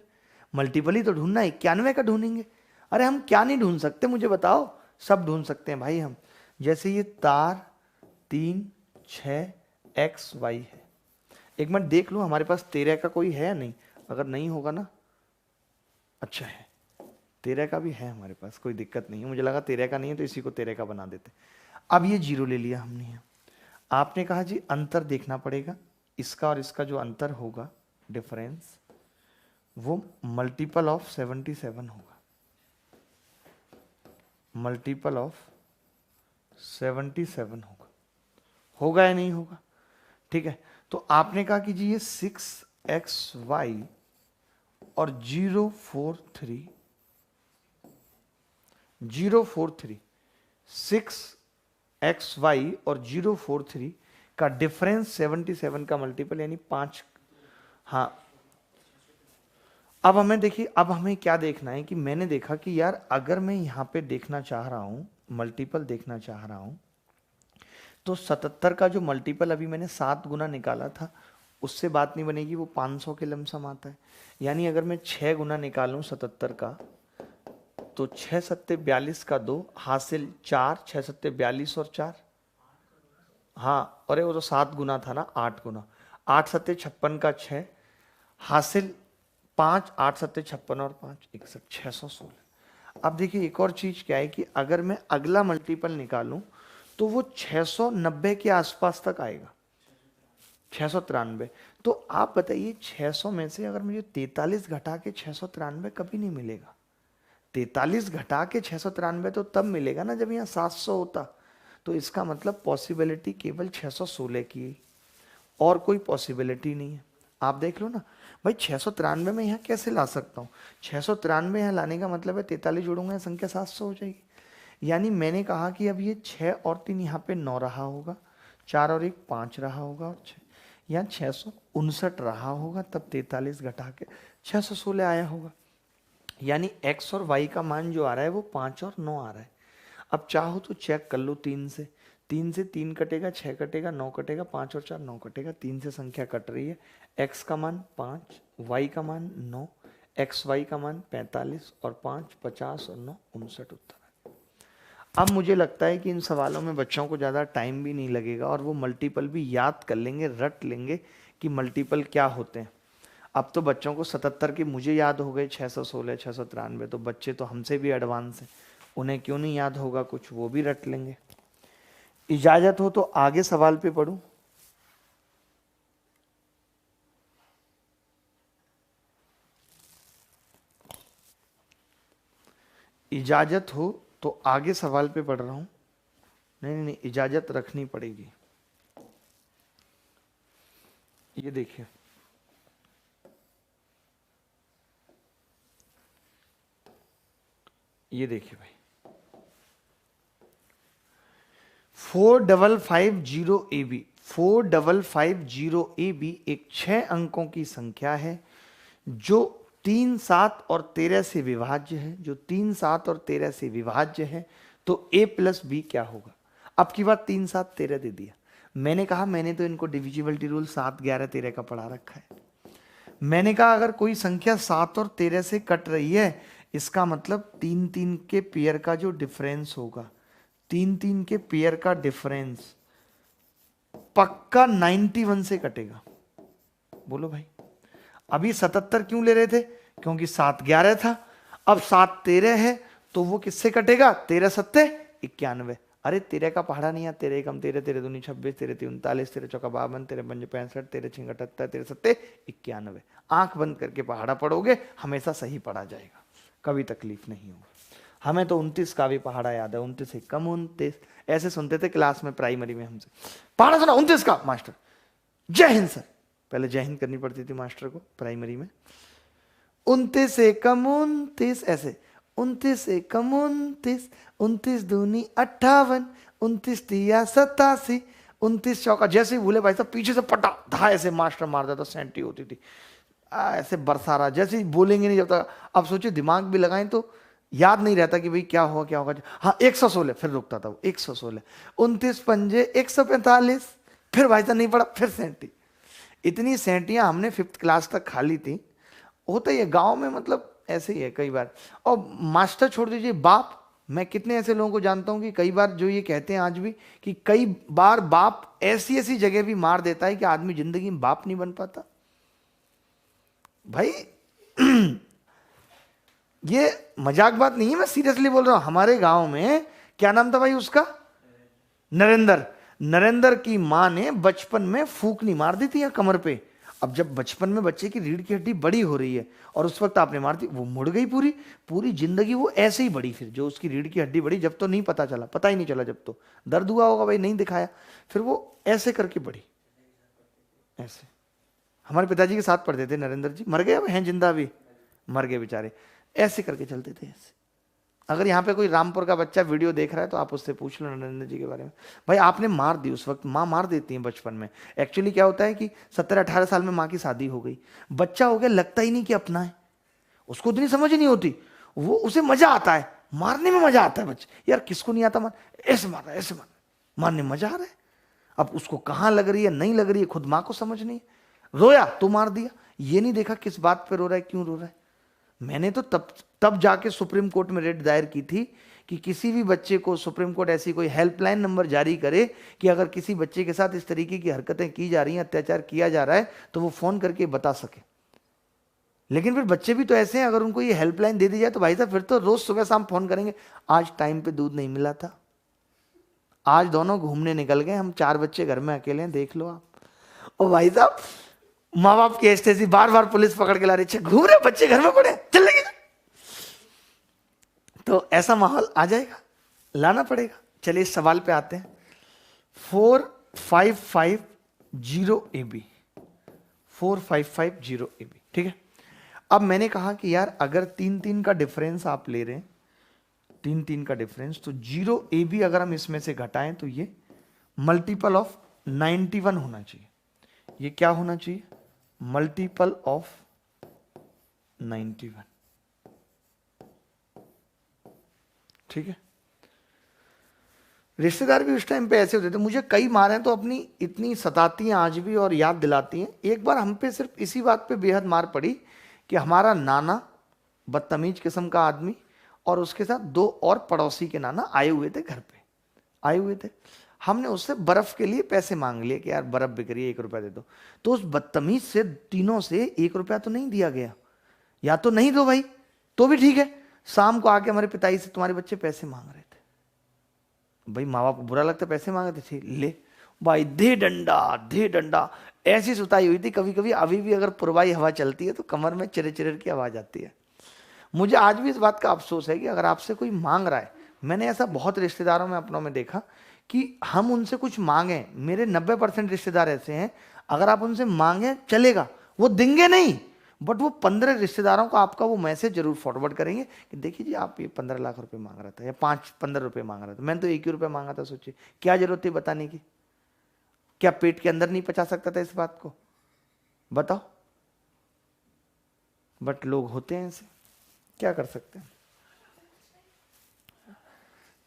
मल्टीपल ही तो ढूंढना, 91 का ढूंढेंगे। अरे हम क्या नहीं ढूंढ सकते मुझे बताओ, सब ढूंढ सकते हैं भाई हम। जैसे ये तार 3 6 XY है, एक मिनट देख लो हमारे पास 13 का कोई है या नहीं, अगर नहीं होगा ना, अच्छा है 13 का भी है हमारे पास, कोई दिक्कत नहीं है, मुझे लगा 13 का नहीं है तो इसी को 13 का बना देते। अब ये 0 ले लिया हमने यहाँ। आपने कहा जी अंतर देखना पड़ेगा, इसका और इसका जो अंतर होगा डिफरेंस, वो मल्टीपल ऑफ 77 होगा, मल्टीपल ऑफ 77 होगा, होगा या नहीं होगा, ठीक है। तो आपने कहा कि जी ये 6XY और 043 6XY और 043 का डिफरेंस 77 का मल्टीपल यानी 5। हाँ अब हमें देखिए, अब हमें क्या देखना है कि मैंने देखा कि यार अगर मैं यहां पे देखना चाह रहा हूं, मल्टीपल देखना चाह रहा हूं, तो 77 का जो मल्टीपल अभी मैंने 7 गुना निकाला था उससे बात नहीं बनेगी, वो 500 के लमसम आता है। यानी अगर मैं 6 गुना निकालूं 77 का, तो 6 सत्ते 42 का 2 हासिल 4, 6 सत्ते 42 और 4, हाँ अरे वो तो 7 गुना था ना, 8 गुना, 8 सत्ते 56 का 6 हासिल 5, 8 सत्ते 56 और 5 61, 616। अब देखिए एक और चीज क्या है कि अगर मैं अगला मल्टीपल निकालूं तो वो 690 के आसपास तक आएगा, 693। तो आप बताइए 600 में से अगर मुझे 43 घटा के 693 कभी नहीं मिलेगा, 43 घटा के 693 तो तब मिलेगा ना जब यहाँ 700 होता। तो इसका मतलब पॉसिबिलिटी केवल 616 की है, और कोई पॉसिबिलिटी नहीं है। आप देख लो ना भाई, 693 में यहाँ कैसे ला सकता हूँ? 693 यहाँ लाने का मतलब है 43 जोड़ूंगा संख्या 700 हो जाएगी। यानी मैंने कहा कि अब ये 6 और 3 यहाँ पे 9 रहा होगा, 4 और 1 5 रहा होगा, और 6 यहाँ 659 रहा होगा, तब 43 घटा के 616 आया होगा। यानी x और y का मान जो आ रहा है वो 5 और 9 आ रहा है। अब चाहो तो चेक कर लो 3 से 3 कटेगा, 6 कटेगा, 9 कटेगा, 5 और 4 9 कटेगा, 3 से संख्या कट रही है। x का मान 5, y का मान 9, एक्स वाई का मान 45 और 5 50 और 9 59 उत्तर है। अब मुझे लगता है कि इन सवालों में बच्चों को ज़्यादा टाइम भी नहीं लगेगा और वो मल्टीपल भी याद कर लेंगे, रट लेंगे कि मल्टीपल क्या होते हैं। अब तो बच्चों को 77 के मुझे याद हो गए, 616 693, तो बच्चे तो हमसे भी एडवांस हैं, उन्हें क्यों नहीं याद होगा कुछ, वो भी रट लेंगे। इजाजत हो तो आगे सवाल पे पढ़ूं। इजाजत हो तो आगे सवाल पे पढ़ रहा हूं। नहीं, इजाजत रखनी पड़ेगी। ये देखिए, ये देखिए भाई, 4550 4550 एक 6 अंकों की संख्या है जो 3 7 और 13 से विभाज्य है, जो 3 7 और 13 से विभाज्य है। तो a प्लस बी क्या होगा? अब की बात 3 7 13 दे दिया, मैंने कहा मैंने तो इनको डिविजिबिलिटी रूल 7 11 13 का पढ़ा रखा है। मैंने कहा अगर कोई संख्या 7 और 13 से कट रही है, इसका मतलब 3 3 के पेयर का जो डिफरेंस होगा, 3 3 के पेयर का डिफरेंस पक्का 91 से कटेगा। बोलो भाई, अभी 77 क्यों ले रहे थे? क्योंकि 7 11 था, अब 7 13 है, तो वो किससे कटेगा? 13 7 91। अरे 13 का पहाड़ा नहीं है, 13 एकम 13, 13 दूनी 26, 13 तीन 39, 13 चौका 52, 13 पंजे 65, 13 छह 78, 13 7 91। आंख बंद करके पहाड़ा पढ़ोगे, हमेशा सही पढ़ा जाएगा, कभी तकलीफ नहीं होगी। हमें तो 29 का भी पहाड़ा याद है, 29 एकम 29, ऐसे सुनते थे क्लास में प्राइमरी में हमसे, पहाड़ा सुना 29 का मास्टर, जय हिंद सर, पहले जय हिंद करनी पड़ती थी मास्टर को प्राइमरी में। 29 एकम 29, ऐसे 29 एकम 29, 29 दूनी 58, 29 तिया 87, 29 चौका, जैसे ही भूले भाई साहब पीछे से पटा धा ऐसे मास्टर मार देता, सेंटी होती थी ऐसे बरसारा, जैसे ही बोलेंगे नहीं जब तक। अब सोचिए दिमाग भी लगाएं तो याद नहीं रहता कि भाई क्या हुआ क्या होगा। हाँ 116, फिर रुकता था वो 116, 29 पंजे 145, फिर भाई साहब नहीं पड़ा, फिर सेंटी। इतनी सेंटियां हमने 5th क्लास तक खा ली थी। होता ही है गांव में, मतलब ऐसे ही है कई बार। और मास्टर छोड़ दीजिए, बाप, मैं कितने ऐसे लोगों को जानता हूं कि कई बार जो ये कहते हैं आज भी कि कई बार बाप ऐसी ऐसी जगह भी मार देता है कि आदमी जिंदगी में बाप नहीं बन पाता। भाई ये मजाक बात नहीं है, मैं सीरियसली बोल रहा हूं। हमारे गांव में क्या नाम था भाई उसका? नरेंद्र। नरेंद्र की मां ने बचपन में फूकनी मार दी थी कमर पे। अब जब बचपन में बच्चे की रीढ़ की हड्डी बड़ी हो रही है और उस वक्त आपने मार दी, वो मुड़ गई पूरी पूरी जिंदगी वो ऐसे ही बढ़ी। फिर जो उसकी रीढ़ की हड्डी बढ़ी, जब तो नहीं पता चला, पता ही नहीं चला, जब तो दर्द हुआ होगा भाई, नहीं दिखाया, फिर वो ऐसे करके बढ़ी ऐसे। हमारे पिताजी के साथ पढ़ते थे नरेंद्र जी, मर गए अब हैं जिंदा भी, मर गए बेचारे, ऐसे करके चलते थे ऐसे। अगर यहाँ पे कोई रामपुर का बच्चा वीडियो देख रहा है तो आप उससे पूछ लो नरेंद्र जी के बारे में। भाई आपने मार दी उस वक्त, माँ मार देती है बचपन में। एक्चुअली क्या होता है कि 17-18 साल में माँ की शादी हो गई, बच्चा हो गया, लगता ही नहीं कि अपना है, उसको इतनी समझ नहीं होती, वो उसे मजा आता है मारने में, मजा आता है बच्चे, यार किसको नहीं आता मार, ऐसे मार रहा है ऐसे मारने में मजा आ रहा है। अब उसको कहाँ लग रही है नहीं लग रही है खुद माँ को समझ नहीं है। रोया तो मार दिया, ये नहीं देखा किस बात पे रो रहा है, क्यों रो रहा है। मैंने तो तब जाके सुप्रीम कोर्ट में रेट दायर की थी कि किसी भी बच्चे को सुप्रीम कोर्ट ऐसी कोई हेल्पलाइन नंबर जारी करे कि अगर किसी बच्चे के साथ इस तरीके की हरकतें की जा रही हैं, अत्याचार किया जा रहा है, तो वो फोन करके बता सके। लेकिन फिर बच्चे भी तो ऐसे हैं, अगर उनको ये हेल्पलाइन दे दी जाए तो भाई साहब फिर तो रोज सुबह शाम फोन करेंगे। आज टाइम पे दूध नहीं मिला था, आज दोनों घूमने निकल गए, हम 4 बच्चे घर में अकेले हैं, देख लो आप। और भाई साहब माँ बाप की ऐसी बार बार पुलिस पकड़ के ला रही है, घूम रहे बच्चे घर में पड़े, चल लेंगे। तो ऐसा माहौल आ जाएगा, लाना पड़ेगा। चलिए इस सवाल पे आते हैं। 4550 AB, 4550 AB, ठीक है। अब मैंने कहा कि यार अगर 3-3 का डिफरेंस आप ले रहे हैं, 3-3 का डिफरेंस, तो 0AB अगर हम इसमें से घटाएं तो ये मल्टीपल ऑफ 91 होना चाहिए। ये क्या होना चाहिए? मल्टीपल ऑफ 91, ठीक है। रिश्तेदार भी उस टाइम पे ऐसे होते थे, मुझे कई मारे तो अपनी इतनी सताती हैं आज भी और याद दिलाती हैं। एक बार हम पे सिर्फ इसी बात पे बेहद मार पड़ी कि हमारा नाना बदतमीज किस्म का आदमी और उसके साथ 2 और पड़ोसी के नाना आए हुए थे, घर पे आए हुए थे। हमने उससे बर्फ के लिए पैसे मांग लिए कि यार बर्फ बिक रही है, 1 रुपया दे दो। तो उस बदतमीज से तीनों से 1 रुपया तो नहीं दिया गया, या तो नहीं दो भाई तो भी ठीक है। शाम को आके हमारे पिताजी से तुम्हारे बच्चे पैसे मांग रहे थे। भाई माँ बाप को बुरा लगता, पैसे मांगे थे, ले भाई दे डंडा। ऐसी सुताई हुई थी, कभी कभी अभी भी अगर पुरवाई हवा चलती है तो कमर में चिर चिर की आवाज आती है। मुझे आज भी इस बात का अफसोस है कि अगर आपसे कोई मांग रहा है, मैंने ऐसा बहुत रिश्तेदारों में अपनों में देखा कि हम उनसे कुछ मांगे, मेरे 90% रिश्तेदार ऐसे हैं, अगर आप उनसे मांगे चलेगा, वो देंगे नहीं, बट वो 15 रिश्तेदारों को आपका वो मैसेज जरूर फॉरवर्ड करेंगे कि देखिए जी आप ये 15 लाख रुपए मांग रहा था या 5-15 रुपए मांग रहा था, मैंने तो 1 ही रुपया मांगा था। सोचिए क्या जरूरत थी बताने की? क्या पेट के अंदर नहीं पचा सकता था इस बात को? बताओ। बट लोग होते हैं ऐसे, क्या कर सकते हैं।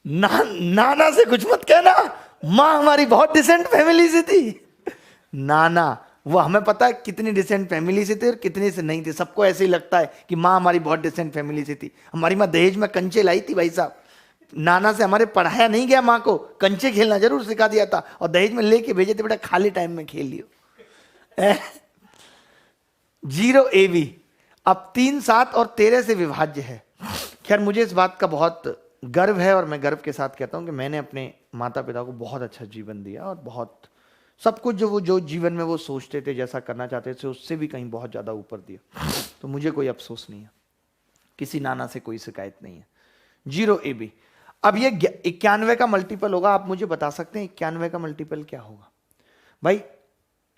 नाना से कुछ मत कहना, मां हमारी बहुत डिसेंट फैमिली से थी। नाना वो हमें पता है कितनी डिसेंट फैमिली से थे और कितने से नहीं थे। सबको ऐसे ही लगता है कि माँ हमारी बहुत डिसेंट फैमिली से थी। हमारी माँ दहेज में कंचे लाई थी भाई साहब। नाना से हमारे पढ़ाया नहीं गया, माँ को कंचे खेलना जरूर सिखा दिया था और दहेज में लेके भेजे थे, बेटा खाली टाइम में खेल लियो। 0AB अब 3, 7 और 13 से विभाज्य है। खैर मुझे इस बात का बहुत गर्व है और मैं गर्व के साथ कहता हूं कि मैंने अपने माता पिता को बहुत अच्छा जीवन दिया और बहुत सब कुछ जो जीवन में वो सोचते थे, जैसा करना चाहते थे, उससे भी कहीं बहुत ज्यादा ऊपर दिया। तो मुझे कोई अफसोस नहीं है, किसी नाना से कोई शिकायत नहीं है। 0AB अब ये 91 का मल्टीपल होगा। आप मुझे बता सकते हैं 91 का मल्टीपल क्या होगा? भाई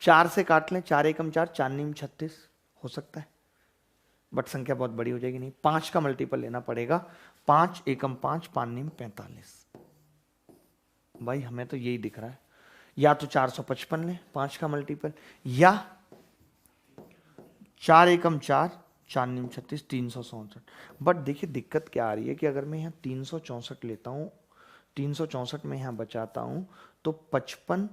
4 से काट लें, 4 एकम 4, 4 नीम 36 हो सकता है, बट संख्या बहुत बड़ी हो जाएगी। नहीं, 5 का मल्टीपल लेना पड़ेगा। 5 एकम 5, 5 नीम 45। भाई हमें तो यही दिख रहा है, या तो 455 लें 5 का मल्टीपल, या 4 एकम 4, 4 नीम 36, 364। बट देखिए दिक्कत क्या आ रही है कि अगर मैं यहाँ 364 लेता हूँ, 364 में यहाँ बचाता हूँ तो 55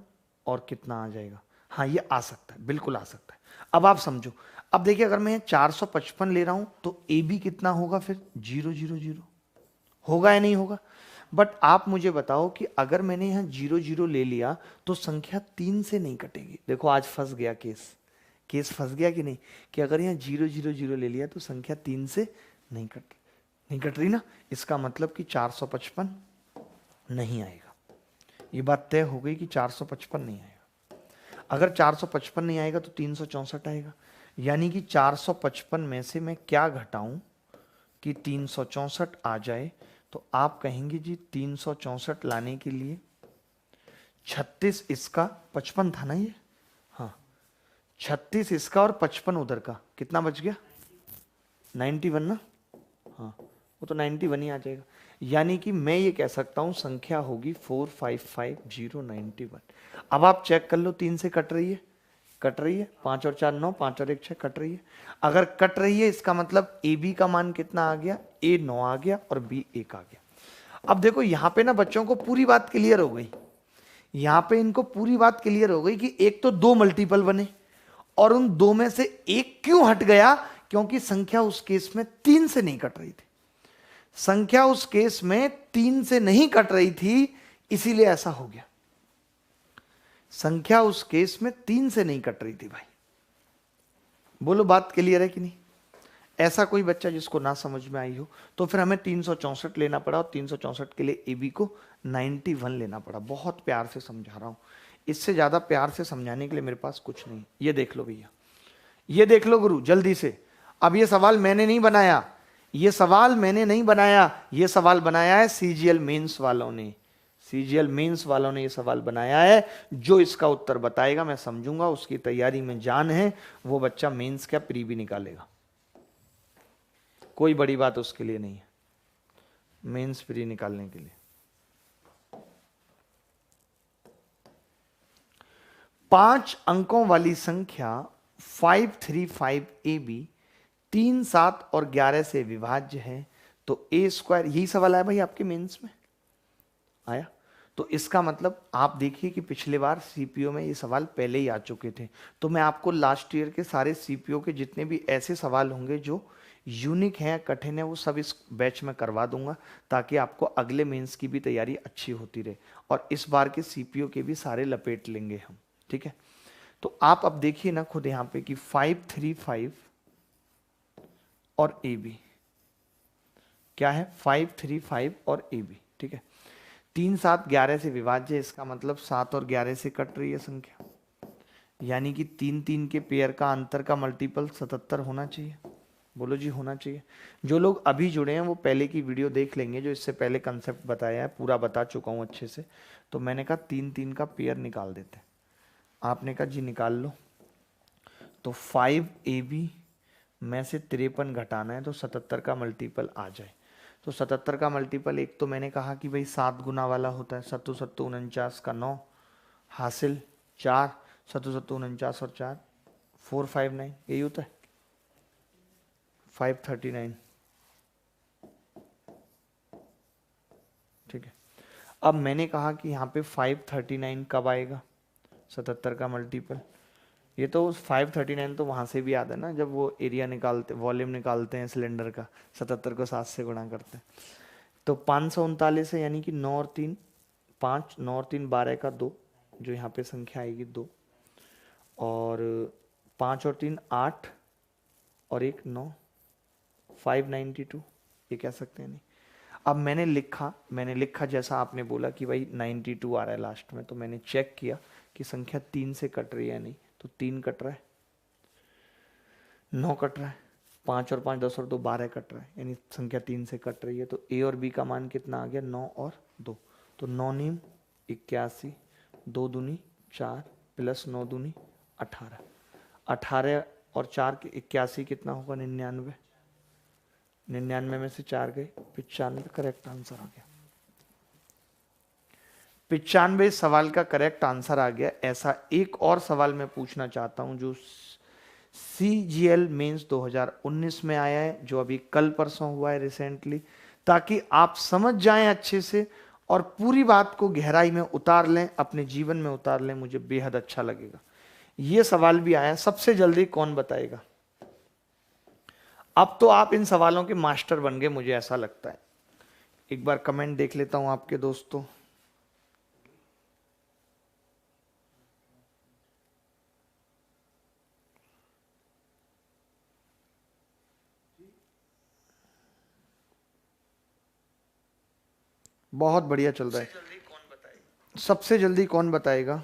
और कितना आ जाएगा? हाँ ये आ सकता है, बिल्कुल आ सकता है। अब आप समझो, अब देखिए अगर मैं 455 ले रहा हूं तो AB कितना होगा फिर? 000 होगा या नहीं होगा? बट आप मुझे बताओ कि अगर मैंने यहां 00 ले लिया तो संख्या 3 से नहीं कटेगी। देखो आज फंस गया केस फंस गया कि नहीं, कि अगर यहाँ 000 ले लिया तो संख्या 3 से नहीं कट रही ना। इसका मतलब कि 455 नहीं आएगा। ये बात तय हो गई कि 455 नहीं आएगा। अगर 455 नहीं आएगा तो 364 आएगा। यानी कि 455 में से मैं क्या घटाऊं कि 364 आ जाए? तो आप कहेंगे जी 364 लाने के लिए 36 इसका, 55 था ना ये, हाँ 36 इसका और 55 उधर का, कितना बच गया? 91 ना। हाँ वो तो 91 ही आ जाएगा। यानी कि मैं ये कह सकता हूं संख्या होगी 455091। अब आप चेक कर लो, 3 से कट रही है, 5 और 4 9, 5 और 1 6, कट रही है। अगर कट रही है इसका मतलब AB का मान कितना आ गया? A 9 आ गया और B 1 आ गया। अब देखो यहां पे ना बच्चों को पूरी बात क्लियर हो गई, यहां पे इनको पूरी बात क्लियर हो गई कि एक तो 2 मल्टीपल बने और उन 2 में से एक क्यों हट गया? क्योंकि संख्या उस केस में 3 से नहीं कट रही थी। संख्या उस केस में 3 से नहीं कट रही थी, इसीलिए ऐसा हो गया। संख्या उस केस में 3 से नहीं कट रही थी। भाई बोलो बात क्लियर है कि नहीं? ऐसा कोई बच्चा जिसको ना समझ में आई हो तो फिर हमें 364 लेना पड़ा और 364 के लिए AB को 91 लेना पड़ा। बहुत प्यार से समझा रहा हूं, इससे ज्यादा प्यार से समझाने के लिए मेरे पास कुछ नहीं। ये देख लो भैया, ये देख लो गुरु जल्दी से। अब ये सवाल मैंने नहीं बनाया, ये सवाल मैंने नहीं बनाया, ये सवाल बनाया है सीजीएल मेंस वालों ने। सीजीएल मेंस वालों ने ये सवाल बनाया है। जो इसका उत्तर बताएगा मैं समझूंगा उसकी तैयारी में जान है, वो बच्चा मेंस क्या प्री भी निकालेगा। कोई बड़ी बात उसके लिए नहीं है मेंस प्री निकालने के लिए। 5 अंकों वाली संख्या 535AB 3, 7 और 11 से विभाज्य है तो ए स्क्वायर, यही सवाल आया भाई आपके मेंस में आया। तो इसका मतलब आप देखिए कि पिछले बार सीपीओ में ये सवाल पहले ही आ चुके थे। तो मैं आपको लास्ट ईयर के सारे सीपीओ के जितने भी ऐसे सवाल होंगे जो यूनिक हैं, कठिन है, वो सब इस बैच में करवा दूंगा ताकि आपको अगले मेंस की भी तैयारी अच्छी होती रहे। और इस बार के सीपीओ के भी सारे लपेट लेंगे हम, ठीक है। तो आप अब देखिए ना खुद यहाँ पे कि 535 और ए बी क्या है, 535 और ए बी, ठीक है। 3, 7, 11 से विभाज्य, इसका मतलब 7 और 11 से कट रही है संख्या, यानी कि 3, 3 के पेयर का अंतर का मल्टीपल 77 होना चाहिए। बोलो जी होना चाहिए। जो लोग अभी जुड़े हैं वो पहले की वीडियो देख लेंगे, जो इससे पहले कंसेप्ट बताया है, पूरा बता चुका हूँ अच्छे से। तो मैंने कहा 3, 3 का पेयर निकाल देते हैं। आपने कहा जी निकाल लो। तो 5AB में से 53 घटाना है तो 77 का मल्टीपल आ जाए। तो 77 का मल्टीपल, एक तो मैंने कहा कि भाई 7 गुना वाला होता है, 7 7 49 का 9 हासिल 4, 7 7 49 और 4 459, यही होता है 539, ठीक है। अब मैंने कहा कि यहाँ पे 539 कब आएगा, 77 का मल्टीपल। ये तो 539 तो वहाँ से भी याद है ना, जब वो एरिया निकालते, वॉल्यूम निकालते हैं सिलेंडर का, 77 को 7 से गुणा करते हैं। तो 539 है, यानी कि 9 और 3 5, 9 और 3 12 का 2, जो यहाँ पे संख्या आएगी 2, और 5 और 3 8 और 1 9, 592 ये कह सकते हैं। नहीं, अब मैंने लिखा जैसा आपने बोला कि भाई 92 आ रहा है लास्ट में, तो मैंने चेक किया कि संख्या 3 से कट रही है नहीं, तो 3 कट रहा है, 9 कट रहा है, 5 और 5 10 और 2 12 कट रहा है, यानी संख्या 3 से कट रही है। तो ए और बी का मान कितना आ गया, 9 और 2। तो 9 नीम 81, 2 दूनी 4 प्लस 9 दूनी 18, 18 और 4 81 कितना होगा, 99, 99 में से 4 गए 95, करेक्ट आंसर आ गया। 95 सवाल का करेक्ट आंसर आ गया। ऐसा एक और सवाल मैं पूछना चाहता हूं जो सीजीएल मेंस 2019 में आया है, जो अभी कल परसों हुआ है रिसेंटली, ताकि आप समझ जाएं अच्छे से और पूरी बात को गहराई में उतार लें, अपने जीवन में उतार लें, मुझे बेहद अच्छा लगेगा। यह सवाल भी आया, सबसे जल्दी कौन बताएगा। अब तो आप इन सवालों के मास्टर बन गए, मुझे ऐसा लगता है। एक बार कमेंट देख लेता हूं आपके दोस्तों। बहुत बढ़िया चल रहा है। सबसे जल्दी कौन बताएगा।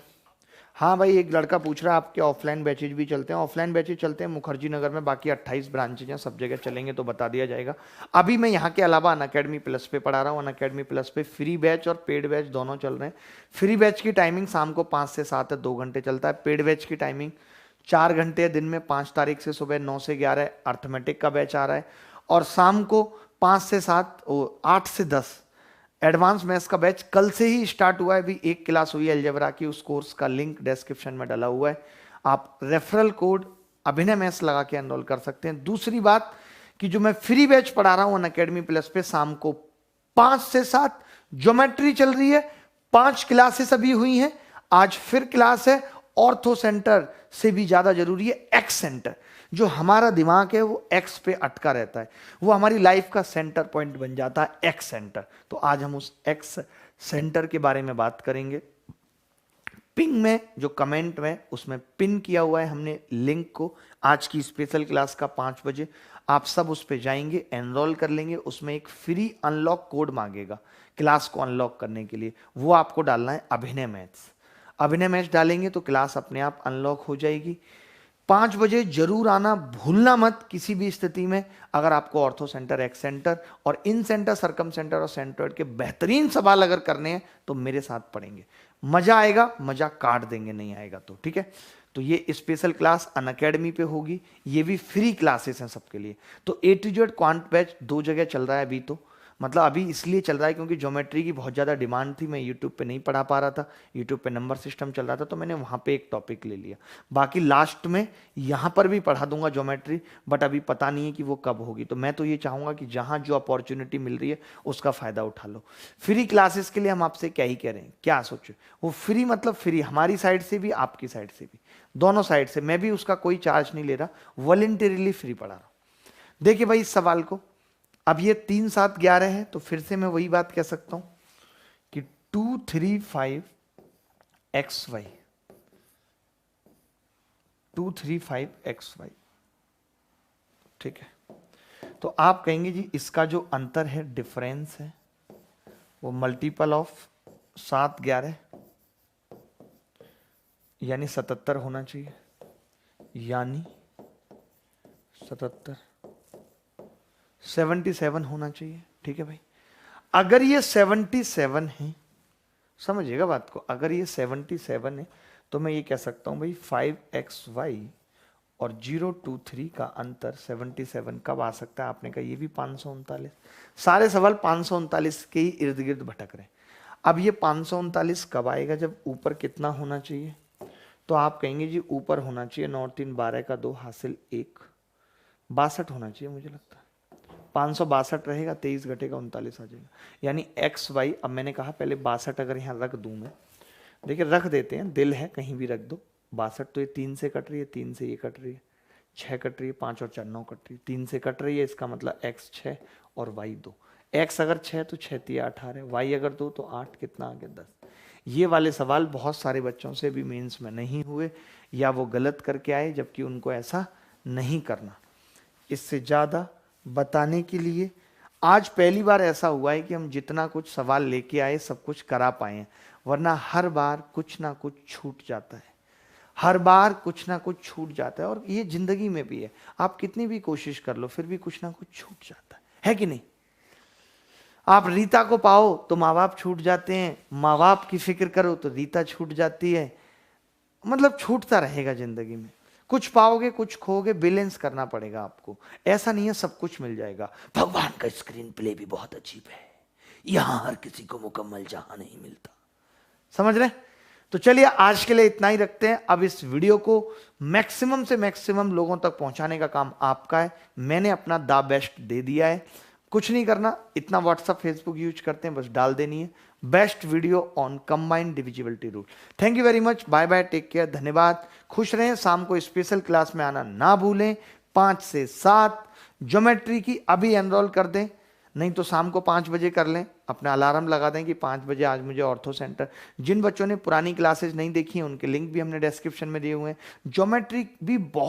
हाँ भाई, एक लड़का पूछ रहा है आपके ऑफलाइन बैचेज भी चलते हैं। ऑफलाइन बैचेज चलते हैं मुखर्जी नगर में, बाकी 28 ब्रांचेज हैं, सब जगह चलेंगे तो बता दिया जाएगा। अभी मैं यहाँ के अलावा अनअकैडमी प्लस पे पढ़ा रहा हूँ। अनअकैडमी प्लस पे फ्री बैच और पेड बैच दोनों चल रहे हैं। फ्री बैच की टाइमिंग शाम को 5 से 7 है, 2 घंटे चलता है। पेड बैच की टाइमिंग 4 घंटे है दिन में, 5 तारीख से सुबह 9 से 11 अर्थमेटिक का बैच आ रहा है, और शाम को 5 से 7 8 से 10 एडवांस मैथ्स का बैच कल से ही स्टार्ट हुआ है। अभी एक क्लास हुई है अलजेब्रा की, उस कोर्स का लिंक डिस्क्रिप्शन में डाला हुआ है। आप रेफरल कोड अभिनय मैथ्स लगा के एनरोल कर सकते हैं। दूसरी बात कि जो मैं फ्री बैच पढ़ा रहा हूं अनअकैडमी प्लस पे, शाम को 5 से 7 ज्योमेट्री चल रही है। 5 क्लासेस अभी हुई हैं, आज फिर क्लास है। ऑर्थो सेंटर से भी ज्यादा जरूरी है एक्स सेंटर। जो हमारा दिमाग है वो एक्स पे अटका रहता है, वो हमारी लाइफ का सेंटर पॉइंट बन जाता है एक्स सेंटर। तो आज हम उस एक्स सेंटर के बारे में बात करेंगे। पिंग में जो कमेंट में उसमें पिन किया हुआ है हमने लिंक को, आज की स्पेशल क्लास का 5 बजे आप सब उस पर जाएंगे, एनरोल कर लेंगे। उसमें एक फ्री अनलॉक कोड मांगेगा क्लास को अनलॉक करने के लिए, वो आपको डालना है अभिनय मैथ्स। अभिनय मैथ्स डालेंगे तो क्लास अपने आप अनलॉक हो जाएगी। 5 बजे जरूर आना, भूलना मत किसी भी स्थिति में। अगर आपको ऑर्थो सेंटर, एक्स सेंटर और इन सेंटर, सरकम सेंटर और सेंट्रोइड के बेहतरीन सवाल अगर करने हैं तो मेरे साथ पढ़ेंगे, मजा आएगा, मजा काट देंगे, नहीं आएगा तो ठीक है। तो ये स्पेशल क्लास अनअकैडमी पे होगी, ये भी फ्री क्लासेस हैं सबके लिए। तो ए टू जेड क्वांट बैच 2 जगह चल रहा है अभी, तो मतलब अभी इसलिए चल रहा है क्योंकि ज्योमेट्री की बहुत ज़्यादा डिमांड थी, मैं यूट्यूब पे नहीं पढ़ा पा रहा था, यूट्यूब पे नंबर सिस्टम चल रहा था, तो मैंने वहाँ पे एक टॉपिक ले लिया। बाकी लास्ट में यहाँ पर भी पढ़ा दूंगा ज्योमेट्री, बट अभी पता नहीं है कि वो कब होगी। तो मैं तो ये चाहूँगा कि जहाँ जो अपॉर्चुनिटी मिल रही है उसका फ़ायदा उठा लो। फ्री क्लासेस के लिए हम आपसे क्या ही कह रहे हैं, क्या सोचो, वो फ्री मतलब फ्री, हमारी साइड से भी आपकी साइड से भी, दोनों साइड से। मैं भी उसका कोई चार्ज नहीं ले रहा, वॉलंटरीली फ्री पढ़ा रहा हूँ। देखिए भाई इस सवाल को, अब ये 3 7 11 है, तो फिर से मैं वही बात कह सकता हूं कि 2 3 5 XY, 2 3 5 XY, ठीक है। तो आप कहेंगे जी इसका जो अंतर है, डिफरेंस है, वो मल्टीपल ऑफ 7 11 यानी 77 होना चाहिए, यानी 77 77 होना चाहिए, ठीक है भाई। अगर ये 77 है, समझिएगा बात को, अगर ये 77 है तो मैं ये कह सकता हूं भाई 5XY और 023 का अंतर 77 कब आ सकता है? आपने कहा ये भी 539। सारे सवाल 539 के ही इर्द गिर्द भटक रहे हैं। अब ये 539 कब आएगा? जब ऊपर कितना होना चाहिए? तो आप कहेंगे जी ऊपर होना चाहिए 9 3 12 का 2 हासिल 1, 62 होना चाहिए मुझे लगता है। 562 रहेगा, 23 घटेगा 39 आ जाएगा, यानी XY। अब मैंने कहा पहले 62 अगर यहाँ रख दूं मैं, देखिए रख देते हैं, दिल है कहीं भी रख दो। 62 तो ये 3 से कट रही है, 3 से ये कट रही है, 6 कट रही है, 5 और 4 9 कट रही है, 3 से कट रही है, इसका मतलब X 6 और Y 2। X अगर 6 तो 6 3 18, Y अगर 2 तो 8, कितना आ गया 10। ये वाले सवाल बहुत सारे बच्चों से भी मेंस में नहीं हुए, या वो गलत करके आए, जबकि उनको ऐसा नहीं करना। इससे ज़्यादा बताने के लिए आज पहली बार ऐसा हुआ है कि हम जितना कुछ सवाल लेके आए सब कुछ करा पाए, वरना हर बार कुछ ना कुछ छूट जाता है, हर बार कुछ ना कुछ छूट जाता है। और ये जिंदगी में भी है, आप कितनी भी कोशिश कर लो फिर भी कुछ ना कुछ छूट जाता है कि नहीं? आप रीता को पाओ तो माँ बाप छूट जाते हैं, माँ बाप की फिक्र करो तो रीता छूट जाती है, मतलब छूटता रहेगा जिंदगी में। कुछ पाओगे कुछ खोगे, बैलेंस करना पड़ेगा आपको। ऐसा नहीं है सब कुछ मिल जाएगा। भगवान का स्क्रीन प्ले भी बहुत अजीब है, यहां हर किसी को मुकम्मल जहां नहीं मिलता, समझ रहे? तो चलिए आज के लिए इतना ही रखते हैं। अब इस वीडियो को मैक्सिमम से मैक्सिमम लोगों तक पहुंचाने का काम आपका है। मैंने अपना द बेस्ट दे दिया है, कुछ नहीं करना, इतना व्हाट्सअप फेसबुक यूज करते हैं, बस डाल देनी है best video on combined divisibility rule. Thank you very much, bye bye, take care, धन्यवाद, खुश रहें। शाम को स्पेशल क्लास में आना ना भूलें, 5 से 7 ज्योमेट्री की अभी एनरोल कर दें, नहीं तो शाम को 5 बजे कर लें, अपना अलार्म लगा दें कि 5 बजे आज मुझे ऑर्थो सेंटर। जिन बच्चों ने पुरानी क्लासेज नहीं देखी हैं उनके लिंक भी हमने डिस्क्रिप्शन में दिए हुए हैं। ज्योमेट्री भी बहुत